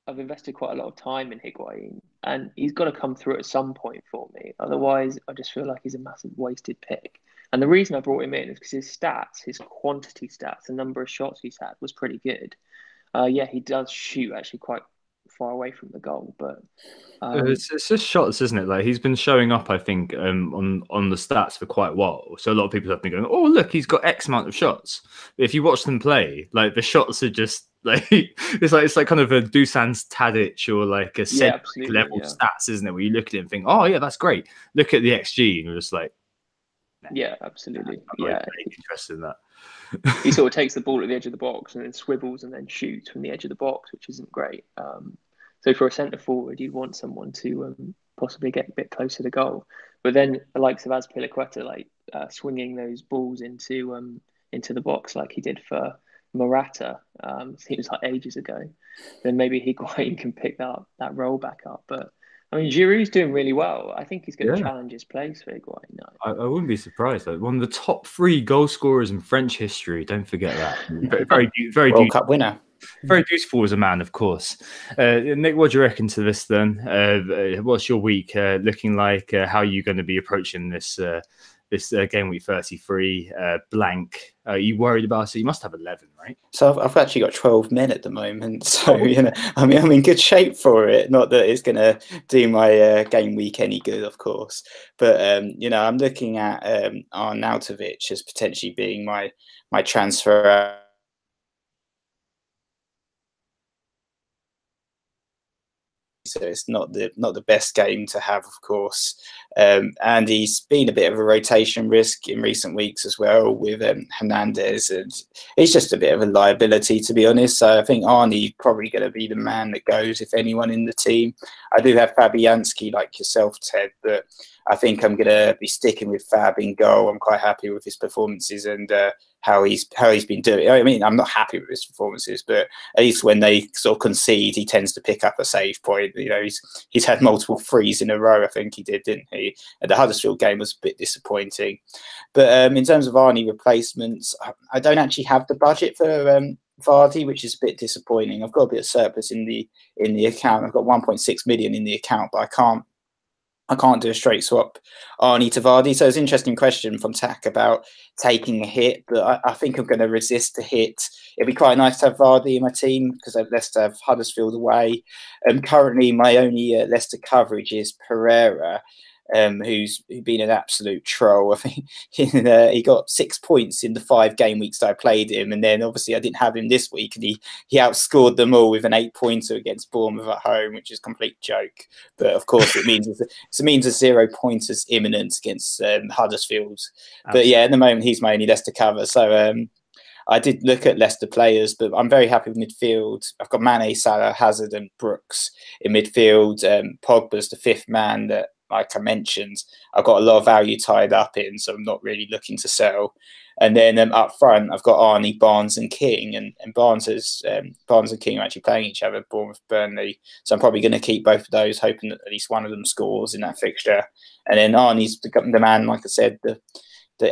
I've invested quite a lot of time in Higuain, and he's got to come through at some point for me. Otherwise, I just feel like he's a massive wasted pick. And the reason I brought him in is because his stats, his quantity stats, the number of shots he's had was pretty good. He does shoot actually quite far away from the goal, but it's just shots, isn't it? Like, he's been showing up, I think, on the stats for quite a while. So a lot of people have been going, "Oh, look, he's got X amount of shots." But if you watch them play, like, the shots are just like it's like kind of a Dusan's Tadic or like a level stats, isn't it? Where you look at it and think, "Oh, yeah, that's great." Look at the XG, and you're just like, nah, "Yeah, absolutely, I'm not interested in that." He sort of takes the ball at the edge of the box and then swivels and then shoots from the edge of the box, which isn't great. So for a centre forward, you'd want someone to possibly get a bit closer to goal. But then the likes of Azpilicueta, like swinging those balls into the box like he did for Morata, seems like ages ago. Then maybe Higuain can pick that role back up. But I mean, Giroud's doing really well. I think he's going to challenge his place for Higuain now. I wouldn't be surprised. Like, one of the top 3 goal scorers in French history. Don't forget that. Very World Cup winner. Very beautiful as a man, of course. Nick, what do you reckon to this then? What's your week looking like? How are you going to be approaching this game week 33 blank? Are you worried about it? You must have 11, right? So I've actually got 12 men at the moment. So, I'm in good shape for it. Not that it's going to do my game week any good, of course. But, I'm looking at Arnautovic as potentially being my transfer. so it's not the best game to have, of course. And he's been a bit of a rotation risk in recent weeks as well with Hernandez, and he's just a bit of a liability, to be honest. So I think Arnie's probably going to be the man that goes, if anyone in the team. I do have Fabianski like yourself, Ted, but I think I'm going to be sticking with Fab in goal. I'm quite happy with his performances and how he's been doing. I mean, I'm not happy with his performances, but at least when they sort of concede, he tends to pick up a save point. You know, he's had multiple threes in a row. I think he did, didn't he? And the Huddersfield game was a bit disappointing. But in terms of Arnie replacements, I don't actually have the budget for Vardy, which is a bit disappointing. I've got a bit of surplus in the account. I've got 1.6 million in the account, but I can't do a straight swap Arnie to Vardy. So it's an interesting question from Tack about taking a hit, but I think I'm going to resist the hit. It'd be quite nice to have Vardy in my team because I've Leicester have Huddersfield away. Currently, my only Leicester coverage is Pereira, who's been an absolute troll. I think he got 6 points in the 5 game weeks that I played him, and then obviously I didn't have him this week, and he outscored them all with an 8-pointer against Bournemouth at home, which is a complete joke. But of course, it means a 0 pointers imminent against Huddersfield. Absolutely. But yeah, at the moment he's my only Leicester cover. So I did look at Leicester players, but I'm very happy with midfield. I've got Mane, Salah, Hazard, and Brooks in midfield. Pogba's the 5th man that, like I mentioned, I've got a lot of value tied up in, so I'm not really looking to sell. And then up front, I've got Arnie, Barnes, and King, and Barnes and King are actually playing each other, Bournemouth, Burnley. So I'm probably going to keep both of those, hoping that at least one of them scores in that fixture. And then Arnie's the man, like I said, the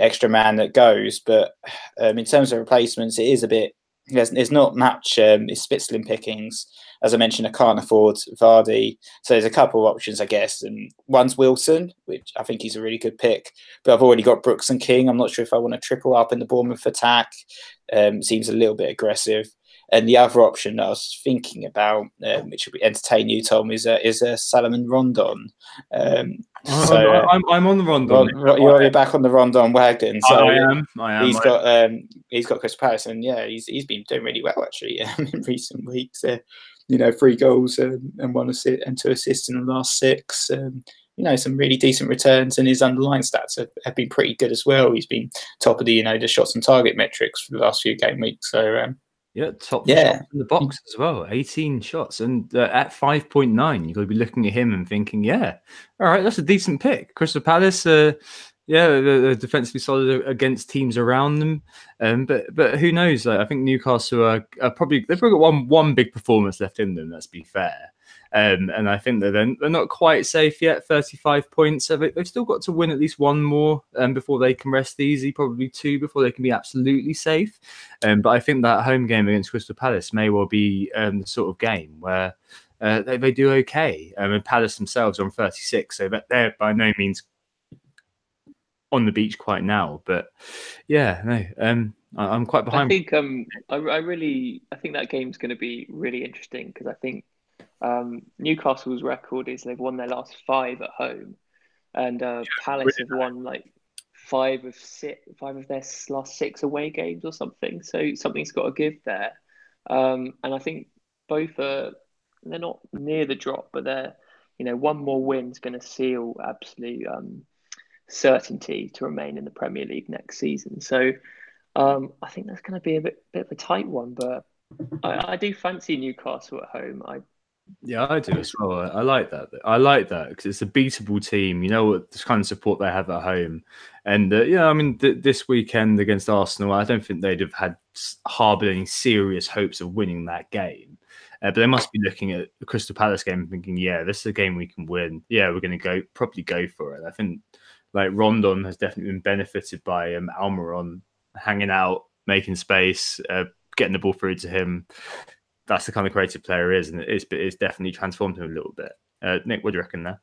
extra man that goes. But in terms of replacements, it is a bit. There's not much. It's a bit slim pickings. As I mentioned, I can't afford Vardy. So there's a couple of options, I guess. And one's Wilson, which I think he's a really good pick. But I've already got Brooks and King. I'm not sure if I want to triple up in the Bournemouth attack. Seems a little bit aggressive. And the other option that I was thinking about, which would entertain you, Tom, is Salomon Rondon. I'm on the Rondon. You're back on the Rondon wagon. So I am. He's got Chris Paris, and yeah, he's been doing really well actually in recent weeks. 3 goals and 1 assist and 2 assists in the last 6. Some really decent returns, and his underlying stats have been pretty good as well. He's been top of the shots on target metrics for the last few game weeks. So top shots in the box as well. 18 shots, and at 5.9, you've got to be looking at him and thinking, yeah, all right, that's a decent pick. Crystal Palace, they're defensively solid against teams around them, but who knows? I think Newcastle are they've probably got one big performance left in them. Let's be fair. And I think that they're not quite safe yet. 35 points. So they've still got to win at least 1 more before they can rest easy. Probably 2 before they can be absolutely safe. But I think that home game against Crystal Palace may well be the sort of game where they do okay. And Palace themselves are on 36, so they're by no means on the beach quite now. But yeah, no, I'm quite behind. I think I think that game's going to be really interesting because I think Newcastle's record is they've won their last 5 at home, and Palace have won like 5 of their last 6 away games or something. So something's got to give there, and I think both they're not near the drop, but they're 1 more win's going to seal absolute certainty to remain in the Premier League next season. So I think that's going to be a bit of a tight one, but I do fancy Newcastle at home. Yeah, I do as well. I like that. I like that because it's a beatable team. You know what the kind of support they have at home, and this weekend against Arsenal, I don't think they'd have harboured any serious hopes of winning that game. But they must be looking at the Crystal Palace game and thinking, yeah, this is a game we can win. Yeah, we're going to probably go for it. I think like Rondon has definitely been benefited by Almiron hanging out, making space, getting the ball through to him. That's the kind of creative player he is, and it's definitely transformed him a little bit. Nick, what do you reckon there?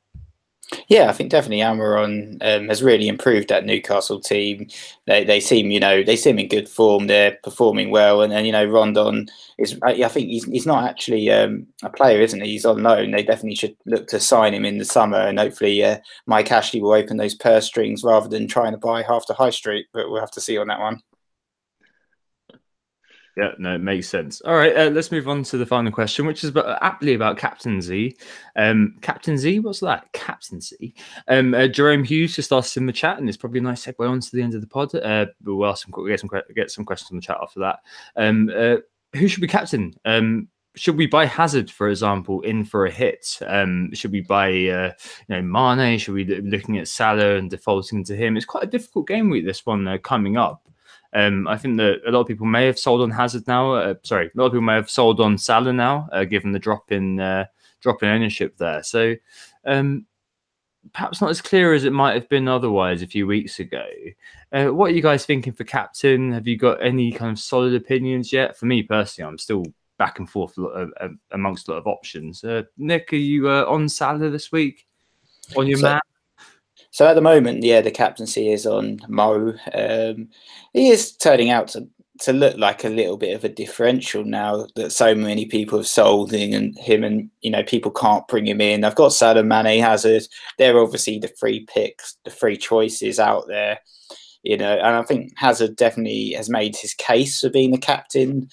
Yeah, I think definitely Almiron has really improved that Newcastle team. They seem in good form. They're performing well, and Rondon is. I think he's not actually a player, isn't he? He's on loan. They definitely should look to sign him in the summer, and hopefully Mike Ashley will open those purse strings rather than trying to buy half the high street. But we'll have to see on that one. Yeah, no, it makes sense. All right, let's move on to the final question, which is aptly about captaincy. Captaincy, what's that? Captaincy. Jerome Hughes just asked in the chat, and it's probably a nice segue on to the end of the pod. We'll ask get some questions from the chat after that. Who should be captain? Should we buy Hazard, for example, in for a hit? Should we buy Mane? Should we be looking at Salah and defaulting to him? It's quite a difficult game week, this one coming up. I think that a lot of people may have sold on Hazard now. A lot of people may have sold on Salah now, given the drop in ownership there. So perhaps not as clear as it might have been otherwise a few weeks ago. What are you guys thinking for captain? Have you got any kind of solid opinions yet? For me personally, I'm still back and forth amongst a lot of options. Nick, are you on Salah this week? On your man? So at the moment, yeah, the captaincy is on Mo. He is turning out to look like a little bit of a differential now that so many people have sold in him, and people can't bring him in. I've got Salah, Mane, Hazard. They're obviously the free picks, the free choices out there. And I think Hazard definitely has made his case for being the captain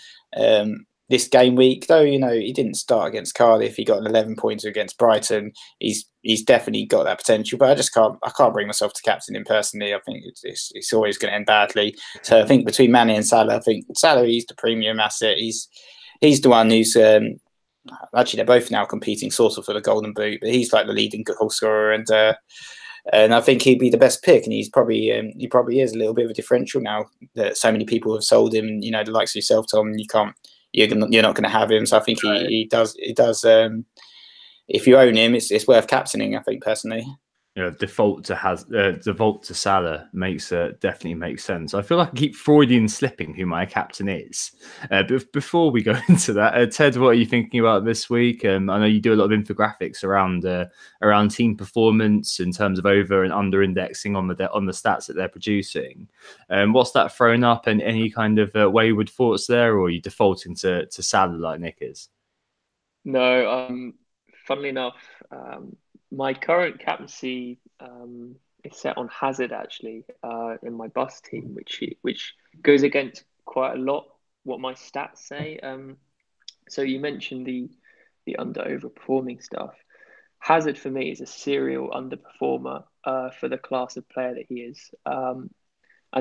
this game week, though. He didn't start against Cardiff. He got an 11 pointer against Brighton. He's definitely got that potential, but I can't bring myself to captain him personally. I think it's always going to end badly. So I think between Mane and Salah, I think Salah, he's the premium asset. He's the one who's actually, they're both now competing sort of for the Golden Boot, but he's like the leading goal scorer, and I think he'd be the best pick, and he probably is a little bit of a differential now that so many people have sold him. The likes of yourself, Tom, you're not going to have him. So I think he does. If you own him, it's worth captaining, I think, personally. Default to Salah definitely makes sense. I feel like I keep Freudian slipping who my captain is. But before we go into that, Ted, what are you thinking about this week? I know you do a lot of infographics around team performance in terms of over and under indexing on the stats that they're producing. What's that thrown up, and any kind of wayward thoughts there, or are you defaulting to Salah like Nick is? No, funnily enough, my current captaincy is set on Hazard, actually, in my bus team, which goes against quite a lot what my stats say. So you mentioned the under overperforming stuff. Hazard for me is a serial underperformer for the class of player that he is, and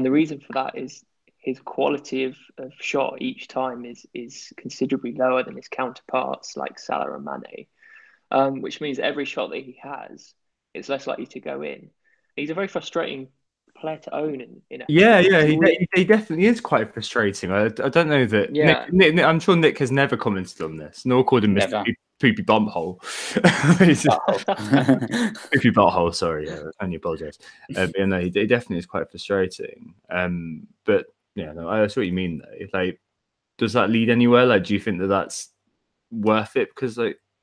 the reason for that is his quality of shot each time is considerably lower than his counterparts like Salah and Mane. Which means every shot that he has is less likely to go in. He's a very frustrating player to own. He definitely is quite frustrating. I don't know that. Yeah, Nick, I'm sure Nick has never commented on this, nor called him Mr. Poopy Bumhole. Poopy Butthole. Sorry, I only apologise. He definitely is quite frustrating. But that's what you mean though. Like, does that lead anywhere? Like, do you think that that's worth it? Because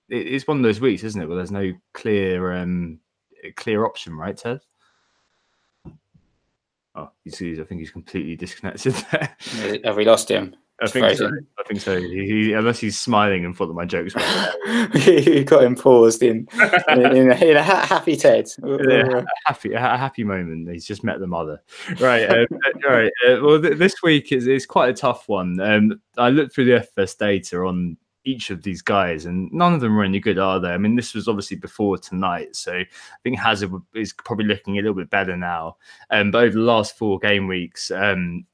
it's one of those weeks, isn't it, where there's no clear option, right, Ted? Oh, I think he's completely disconnected there. Have we lost him? I think so. He unless he's smiling and thought that my jokes were you got him paused in a happy Ted. A happy moment. He's just met the mother. Right. Right. Well, this week is quite a tough one. I looked through the FS data on each of these guys, and none of them are any good, are they? I mean, this was obviously before tonight, so I think Hazard is probably looking a little bit better now. But over the last 4 game weeks,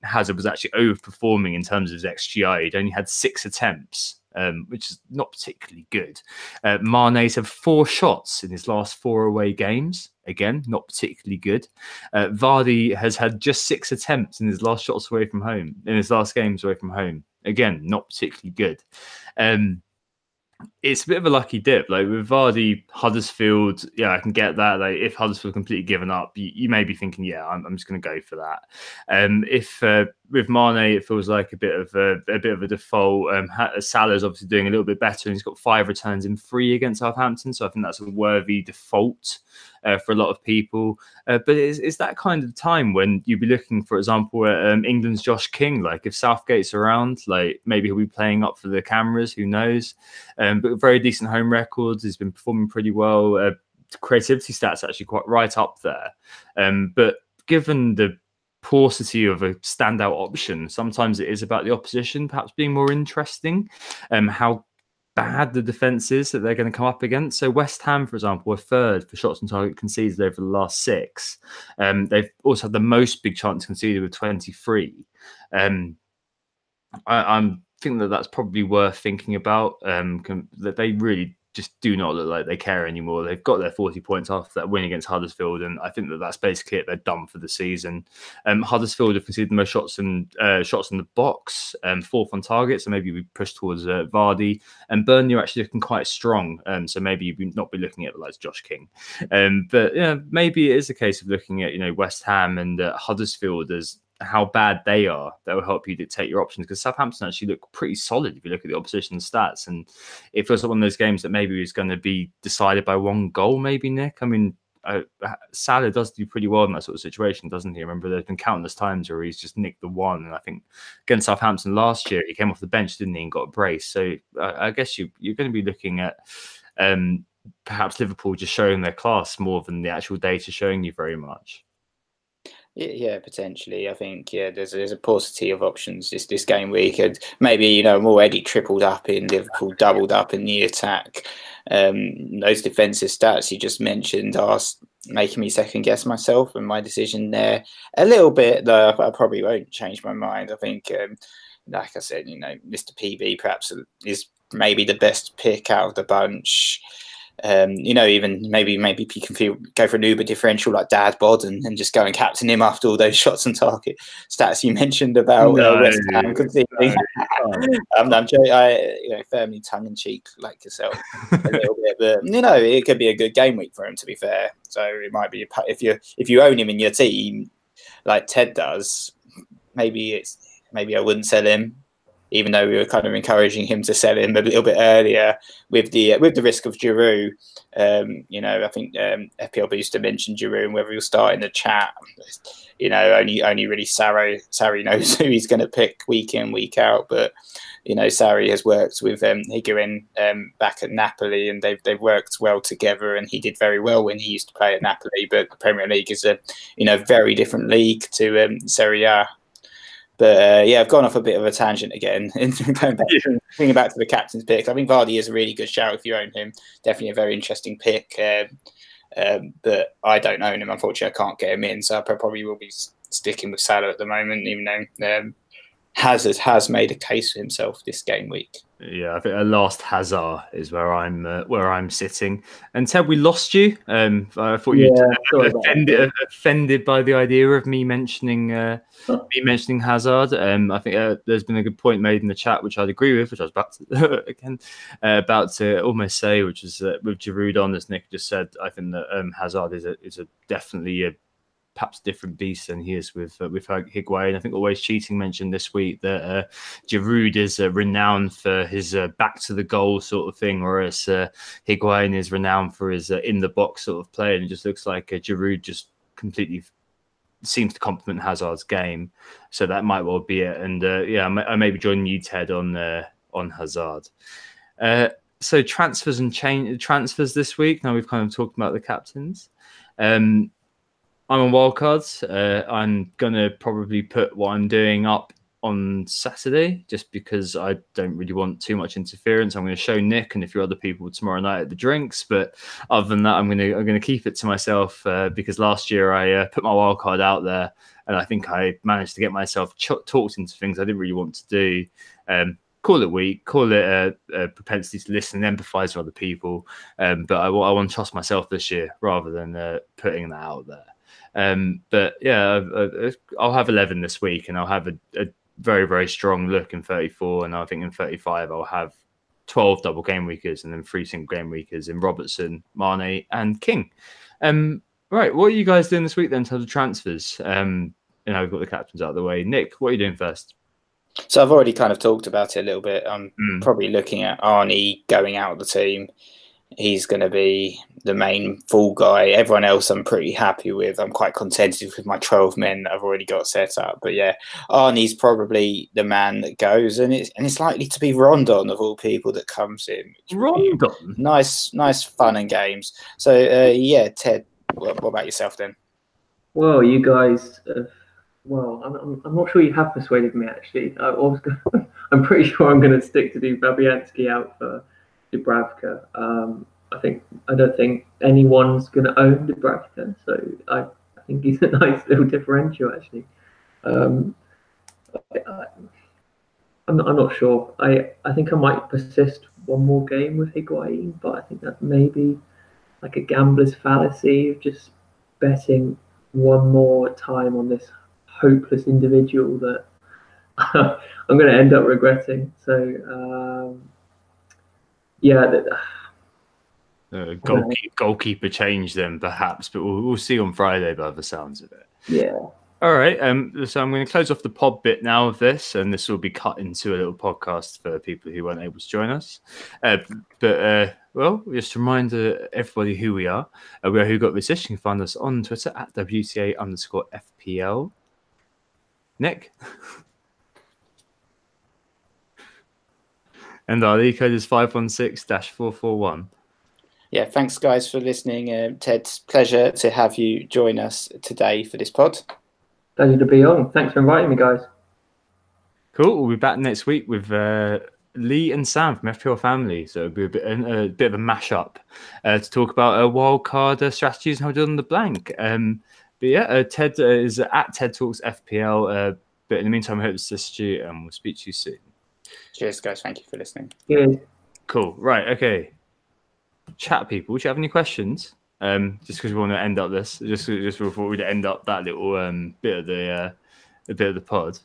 Hazard was actually overperforming in terms of his XGI. He'd only had 6 attempts, which is not particularly good. Mane's had 4 shots in his last 4 away games. Again, not particularly good. Vardy has had just 6 attempts in his last games away from home. Again, not particularly good. It's a bit of a lucky dip. Like with Vardy, Huddersfield, I can get that. Like if Huddersfield completely given up, you may be thinking, I'm just going to go for that. If with Mane, it feels like a bit of a default. Salah's obviously doing a little bit better, and he's got 5 returns in 3 against Southampton, so I think that's a worthy default for a lot of people. But it's that kind of time when you'd be looking, for example, at England's Josh King. Like if Southgate's around, like maybe he'll be playing up for the cameras. Who knows? But very decent home records. He's been performing pretty well. Creativity stats actually quite right up there. But given the paucity of a standout option. Sometimes it is about the opposition perhaps being more interesting, how bad the defence is that they're going to come up against. So West Ham, for example, were third for shots on target conceded over the last 6. They've also had the most big chance conceded with 23. I'm thinking that that's probably worth thinking about. That they really just do not look like they care anymore. They've got their 40 points after that win against Huddersfield, and I think that that's basically it. They're done for the season. Huddersfield have conceded the most shots in the box, 4th on target, so maybe we push towards Vardy. And Burnley are actually looking quite strong, so maybe you would not be looking at the likes of Josh King. But yeah, maybe it is a case of looking at West Ham and Huddersfield as how bad they are. That will help you dictate your options, because Southampton actually look pretty solid if you look at the opposition stats, and it feels like one of those games that maybe is going to be decided by 1 goal, maybe, Nick. I mean, Salah does do pretty well in that sort of situation, doesn't he? Remember, there's been countless times where he's just nicked the one, and I think against Southampton last year he came off the bench, didn't he, and got a brace. So I guess you're going to be looking at perhaps Liverpool just showing their class more than the actual data showing you very much. Yeah, potentially. I think there's a paucity of options this game week, and maybe I'm already tripled up in Liverpool, doubled up in the attack. Those defensive stats you just mentioned are making me second guess myself and my decision there a little bit. Though I probably won't change my mind. I think, like I said, Mr. PB perhaps is maybe the best pick out of the bunch. Even maybe you can go for an Uber differential like Dad Bod and just go and captain him after all those shots on target stats you mentioned about West Ham conceding. I'm joking, firmly tongue in cheek like yourself a little bit, but it could be a good game week for him, to be fair. So it might be if you own him in your team like Ted does, maybe I wouldn't sell him, even though we were kind of encouraging him to sell him a little bit earlier with the risk of Giroud. I think FPL Booster mentioned Giroud and whether he'll start in the chat. Only really Sarri knows who he's going to pick week in, week out. But Sarri has worked with Higuain back at Napoli, and they've worked well together. And he did very well when he used to play at Napoli. But the Premier League is a very different league to Serie A. But I've gone off a bit of a tangent again. Thinking back to the captain's pick, I think Vardy is a really good shout if you own him. Definitely a very interesting pick. But I don't own him. Unfortunately, I can't get him in. So I probably will be sticking with Salah at the moment, even though Hazard has made a case for himself this game week. Yeah, I think a last Hazard is where I'm sitting. And Ted, we lost you. I thought you offended by the idea of me mentioning Hazard. I think there's been a good point made in the chat, which I'd agree with, which I was about to almost say, which is with Giroud on, as Nick just said. I think that Hazard is definitely a perhaps different beast than he is with Higuain. I think Always Cheating mentioned this week that Giroud is renowned for his back to the goal sort of thing, whereas Higuain is renowned for his in the box sort of play. And it just looks like Giroud just completely seems to complement Hazard's game. So that might well be it. And I may be joining you, Ted, on Hazard. So transfers this week. Now we've kind of talked about the captains. I'm on wildcards. I'm going to probably put what I'm doing up on Saturday just because I don't really want too much interference. I'm going to show Nick and a few other people tomorrow night at the drinks. But other than that, I'm going to keep it to myself because last year I put my wildcard out there and I think I managed to get myself talked into things I didn't really want to do. Call it weak, call it a propensity to listen and empathise with other people. But I want to trust myself this year rather than putting that out there. But yeah, I'll have 11 this week, and I'll have a very, very strong look in 34. And I think in 35, I'll have 12 double game weekers and then 3 single game weekers in Robertson, Mane, and King. Right, what are you guys doing this week then in terms of transfers? We've got the captains out of the way. Nick, what are you doing first? So I've already kind of talked about it a little bit. I'm probably looking at Arnie going out of the team. He's going to be the main full guy. Everyone else I'm pretty happy with. I'm quite contented with my 12 men that I've already got set up. But yeah, Arnie's probably the man that goes, and it's likely to be Rondon of all people that comes in. Rondon? Nice fun and games. So Ted, what about yourself then? Well, you guys have Well, I'm not sure you have persuaded me actually. I'm pretty sure I'm going to stick to Fabianski out for Dubravka. I don't think anyone's going to own Dubravka, so I think he's a nice little differential actually. Um, I, I'm not sure. I think I might persist one more game with Higuain, but I think that maybe like a gambler's fallacy of just betting one more time on this hopeless individual that I'm going to end up regretting. So yeah, goalkeeper change then perhaps, but we'll see on Friday by the sounds of it. Yeah. All right. So I'm going to close off the pod bit now of this, and this will be cut into a little podcast for people who weren't able to join us. Well, just to remind everybody who we are. We are Who Got This. You can find us on Twitter at WTA_FPL. Nick? And our league code is 516-441. Yeah, thanks guys for listening. Ted, pleasure to have you join us today for this pod. Pleasure to be on. Thanks for inviting me, guys. Cool. We'll be back next week with Lee and Sam from FPL Family. So it'll be a bit of a mashup to talk about wildcard strategies and how to do on the blank. But yeah, Ted is at TedTalksFPL. But in the meantime, I hope to assist you, and we'll speak to you soon. Cheers, guys. Thank you for listening. Yeah. Cool. Right. Okay. Chat people. Do you have any questions? Just because we want to end up this, just before we end up that little bit of the pod.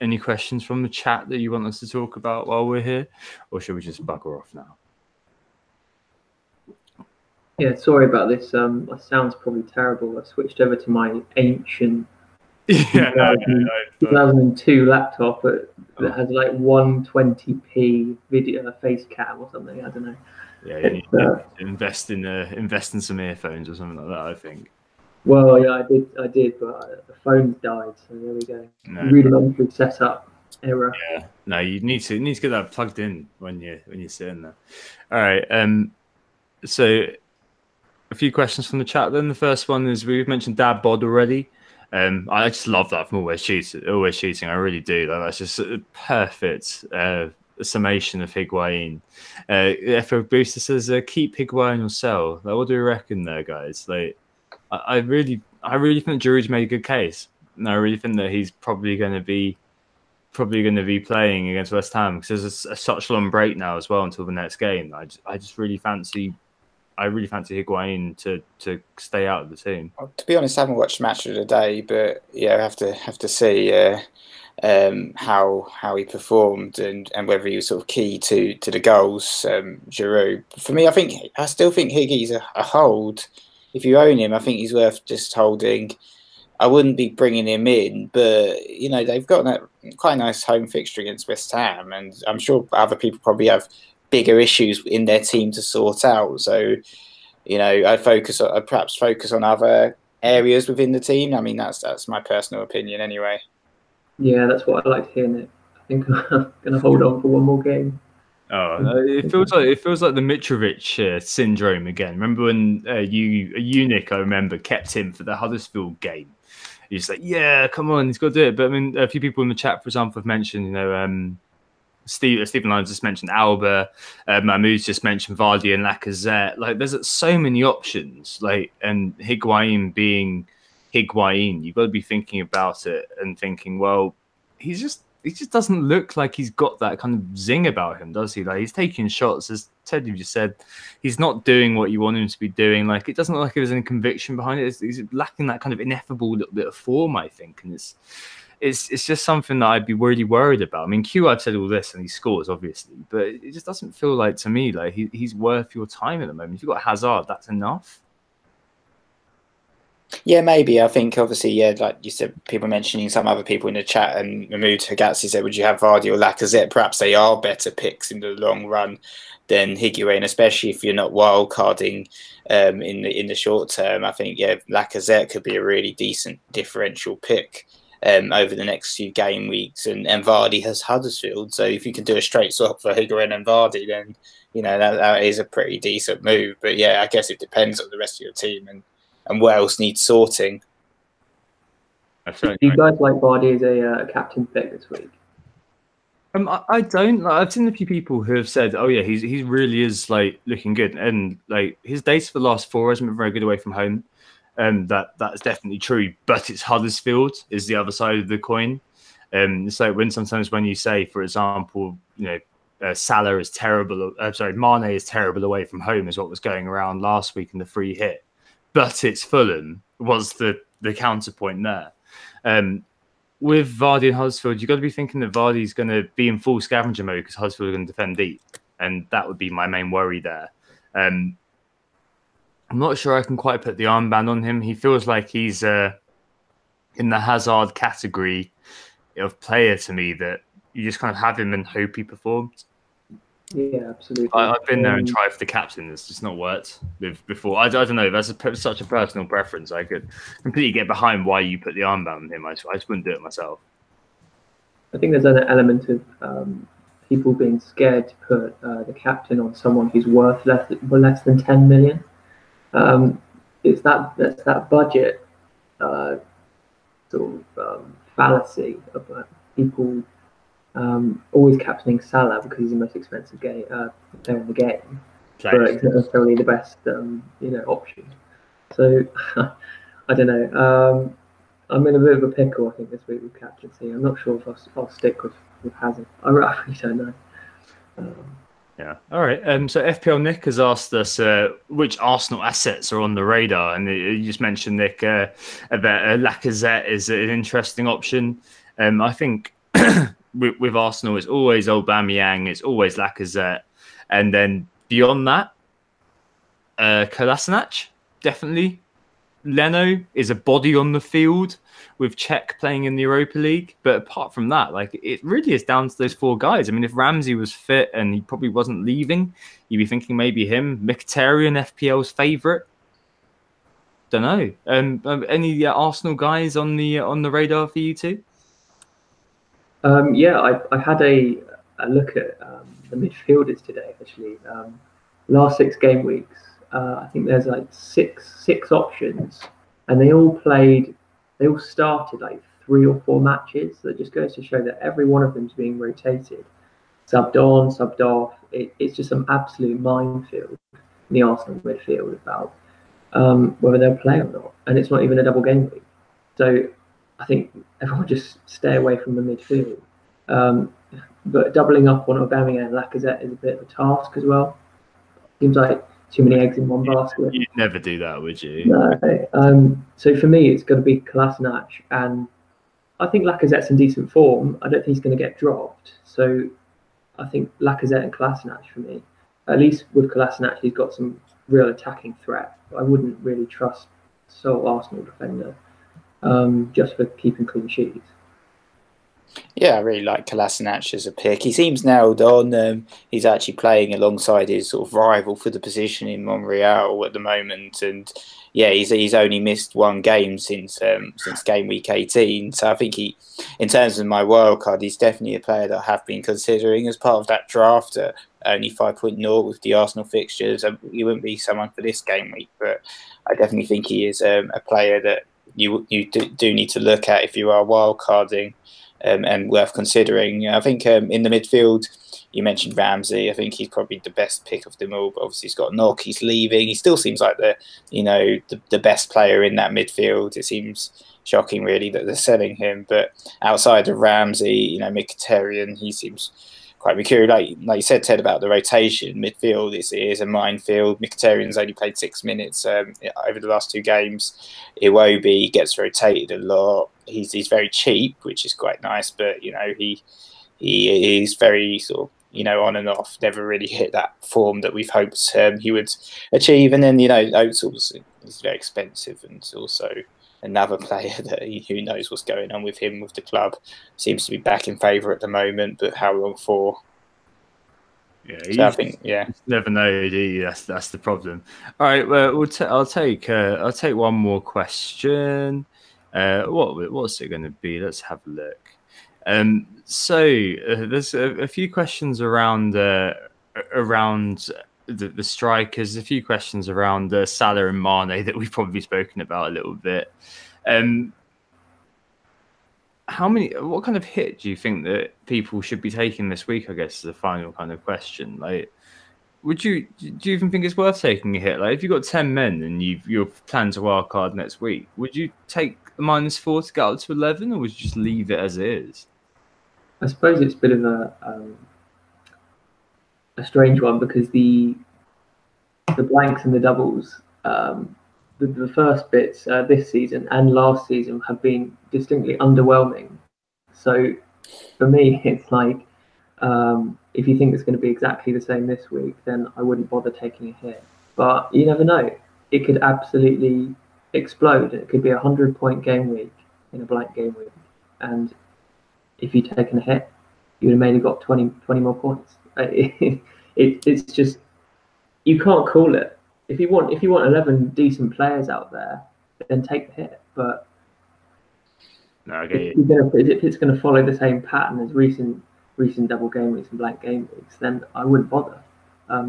Any questions from the chat that you want us to talk about while we're here, or should we just bugger off now? Yeah, sorry about this. My sound's probably terrible. I switched over to my ancient 2002 laptop that has like 120p video face cam or something. I don't know. Yeah, you need to invest in some earphones or something like that, I think. Well, yeah, I did, but the phone's died, so there we go. No. Rudimentary setup error. Yeah, no, you need to get that plugged in when you're sitting there. All right. So a few questions from the chat. Then the first one is we've mentioned Dad Bod already. I just love that from Always Shooting. I really do. That's just a perfect summation of Higuain. FO Booster says, keep Higuain or sell. Like, what do you reckon there, guys? Like, I really think Giroud's made a good case. And I really think that he's probably going to be playing against West Ham because there's such a long break now as well until the next game. I really fancy Higuain to stay out of the team. Well, to be honest, I haven't watched Match of the Day, but yeah, I have to see how he performed and whether he was sort of key to the goals. Giroud, for me, I still think Higgy's a hold. If you own him, I think he's worth just holding. I wouldn't be bringing him in, but you know they've got that quite a nice home fixture against West Ham, and I'm sure other people probably have bigger issues in their team to sort out. So, you know, I'd perhaps focus on other areas within the team. I mean, that's my personal opinion anyway. Yeah, that's what I like to hear, Nick. I think I'm going to hold on for one more game. Oh, it feels like the Mitrovic syndrome again. Remember when Nick, I remember, kept him for the Huddersfield game. He's like, yeah, come on, he's got to do it. But I mean, a few people in the chat, for example, have mentioned, you know, Stephen Lyons just mentioned Alba, Mahmoud's just mentioned Vardy and Lacazette. Like, there's so many options. Like, and Higuain being Higuain, you've got to be thinking about it and thinking, well, he just doesn't look like he's got that kind of zing about him, does he? Like, he's taking shots, as Ted just said. He's not doing what you want him to be doing. Like, it doesn't look like there's any conviction behind it. He's lacking that kind of ineffable little bit of form, I think, and it's just something that I'd be really worried about. I mean, I've said all this and he scores, obviously, but it just doesn't feel like, to me, like he's worth your time at the moment. If you've got Hazard, that's enough. Yeah, maybe. I think, obviously, yeah, like you said, people mentioning some other people in the chat, and Mahmoud Hagazzi said, would you have Vardy or Lacazette? Perhaps they are better picks in the long run than Higuain, especially if you're not wildcarding in the short term. I think, yeah, Lacazette could be a really decent differential pick over the next few game weeks, and Vardy has Huddersfield, so if you can do a straight swap for Higuain and Vardy, then you know that is a pretty decent move. But yeah, I guess it depends on the rest of your team and what else needs sorting. Do you guys like Vardy as a captain pick this week? I don't. Like, I've seen a few people who have said, "Oh yeah, he really is like looking good," and like his data for the last 4 hasn't been very good away from home. That's definitely true. But it's Huddersfield is the other side of the coin. It's like sometimes when you say, for example, Salah is terrible. Mane is terrible away from home, is what was going around last week in the free hit. But it's Fulham was the counterpoint there. With Vardy and Huddersfield, you've got to be thinking that Vardy's going to be in full scavenger mode because Huddersfield are going to defend deep. And that would be my main worry there. I'm not sure I can quite put the armband on him. He feels like he's in the Hazard category of player to me that you just kind of have him and hope he performs. Yeah, absolutely. I've been there and tried for the captain. It's just not worked before. I don't know. That's such a personal preference. I could completely get behind why you put the armband on him. I just wouldn't do it myself. I think there's an element of people being scared to put the captain on someone who's worth less than 10 million. It's that budget fallacy of people always captaining Salah because he's the most expensive player in the game, but it's not necessarily the best option. So I don't know. I'm in a bit of a pickle, I think, this week with captaincy. I'm not sure if I'll stick with Hazard. I really don't know. Yeah. All right. So FPL Nick has asked us which Arsenal assets are on the radar, and you just mentioned, Nick, that Lacazette is an interesting option. I think with Arsenal, it's always Aubameyang, it's always Lacazette, and then beyond that, Kolasinac, definitely. Leno is a body on the field with Czech playing in the Europa League. But apart from that, like, it really is down to those 4 guys. I mean, if Ramsey was fit and he probably wasn't leaving, you'd be thinking maybe him. Mkhitaryan, FPL's favourite. Don't know. Any Arsenal guys on the radar for you two? Yeah, I had a look at the midfielders today, actually. Last 6 game weeks, I think there's like six options, and they all started like 3 or 4 matches. So it just goes to show that every one of them is being rotated, subbed on, subbed off. It's just some absolute minefield in the Arsenal midfield about whether they'll play or not, and it's not even a double game week. So I think everyone just stay away from the midfield. But doubling up on Aubameyang and Lacazette is a bit of a task as well. Seems like too many eggs in one basket. You'd never do that, would you? No. So for me, it's going to be Kolasinac, and I think Lacazette's in decent form. I don't think he's going to get dropped. So I think Lacazette and Kolasinac for me. At least with Kolasinac, he's got some real attacking threat. I wouldn't really trust sole Arsenal defender just for keeping clean sheets. Yeah, I really like Kolasinac as a pick. He seems nailed on. He's actually playing alongside his sort of rival for the position in Monreal at the moment, and yeah, he's only missed 1 game since game week 18. So I think he, in terms of my wildcard, he's definitely a player that I have been considering as part of that draft at only 5.0 with the Arsenal fixtures. He wouldn't be someone for this game week, but I definitely think he is a player that you do need to look at if you are wildcarding. And worth considering. I think in the midfield, you mentioned Ramsey. I think he's probably the best pick of them all. But obviously, he's got a knock. He's leaving. He still seems like the best player in that midfield. It seems shocking, really, that they're selling him. But outside of Ramsey, Mkhitaryan, he seems quite mercurial. Like you said, Ted, about the rotation midfield, it is a minefield. Mkhitaryan's only played 6 minutes over the last 2 games. Iwobi gets rotated a lot. He's very cheap, which is quite nice, but he is very sort of on and off. Never really hit that form that we've hoped he would achieve. And then Oates is very expensive, and also another player that who knows what's going on with him with the club. Seems to be back in favour at the moment, but how long for? Yeah, so I think never know, do you? That's the problem. All right, well, I'll take one more question. What's it going to be? Let's have a look. So there's a few questions around the strikers. A few questions around Salah and Mane that we've probably spoken about a little bit. what kind of hit do you think that people should be taking this week? I guess is the final kind of question. Like, do you even think it's worth taking a hit? Like, if you've got 10 men and you're planning to wild card next week, would you take the -4 to get up to 11, or would you just leave it as it is? I suppose it's a bit of a strange one because the blanks and the doubles, the first bits this season and last season have been distinctly underwhelming. So for me, it's like if you think it's going to be exactly the same this week, then I wouldn't bother taking a hit. But you never know; it could absolutely explode. It could be 100-point game week in a blank game week, and if you'd taken a hit, you'd have maybe got 20 more points. It's just, you can't call it. If you want 11 decent players out there, then take the hit. But no, okay. if it's going to follow the same pattern as recent double game weeks and blank game weeks, then I wouldn't bother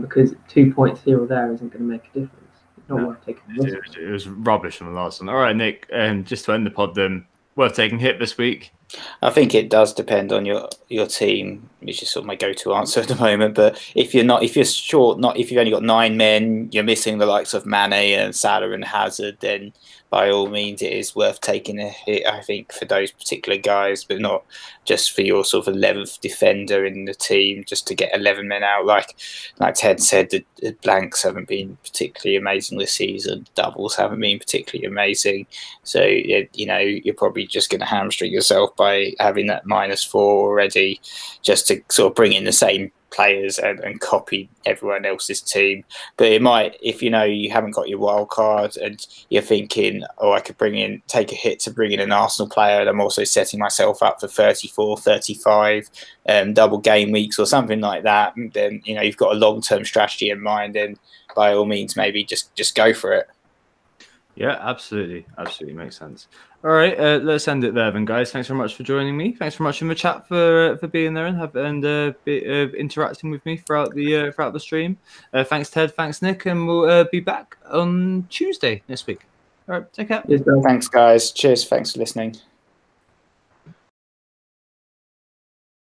because 2 points here or there isn't going to make a difference. It's not worth taking the risk. It was rubbish from the last one. All right, Nick, just to end the pod then, worth taking a hit this week? I think it does depend on your team, which is sort of my go-to answer at the moment. But if you've only got 9 men, you're missing the likes of Mane and Salah and Hazard, then by all means it is worth taking a hit, I think, for those particular guys, but not just for your sort of 11th defender in the team, just to get 11 men out. Like Ted said, the blanks haven't been particularly amazing this season. Doubles haven't been particularly amazing. So, you're probably just going to hamstring yourself by having that -4 already, just to sort of bring in the same players and copy everyone else's team. But it might, if you haven't got your wild card and you're thinking, I could take a hit to bring in an Arsenal player, and I'm also setting myself up for 34, 35 double game weeks or something like that, then you've got a long-term strategy in mind, and by all means maybe just go for it. Yeah, absolutely makes sense. All right, let's end it there then, guys. Thanks very much for joining me. Thanks very much in the chat for being there and interacting with me throughout the stream. Thanks, Ted. Thanks, Nick, and we'll be back on Tuesday this week. All right, take care. Thanks, guys. Cheers. Thanks for listening.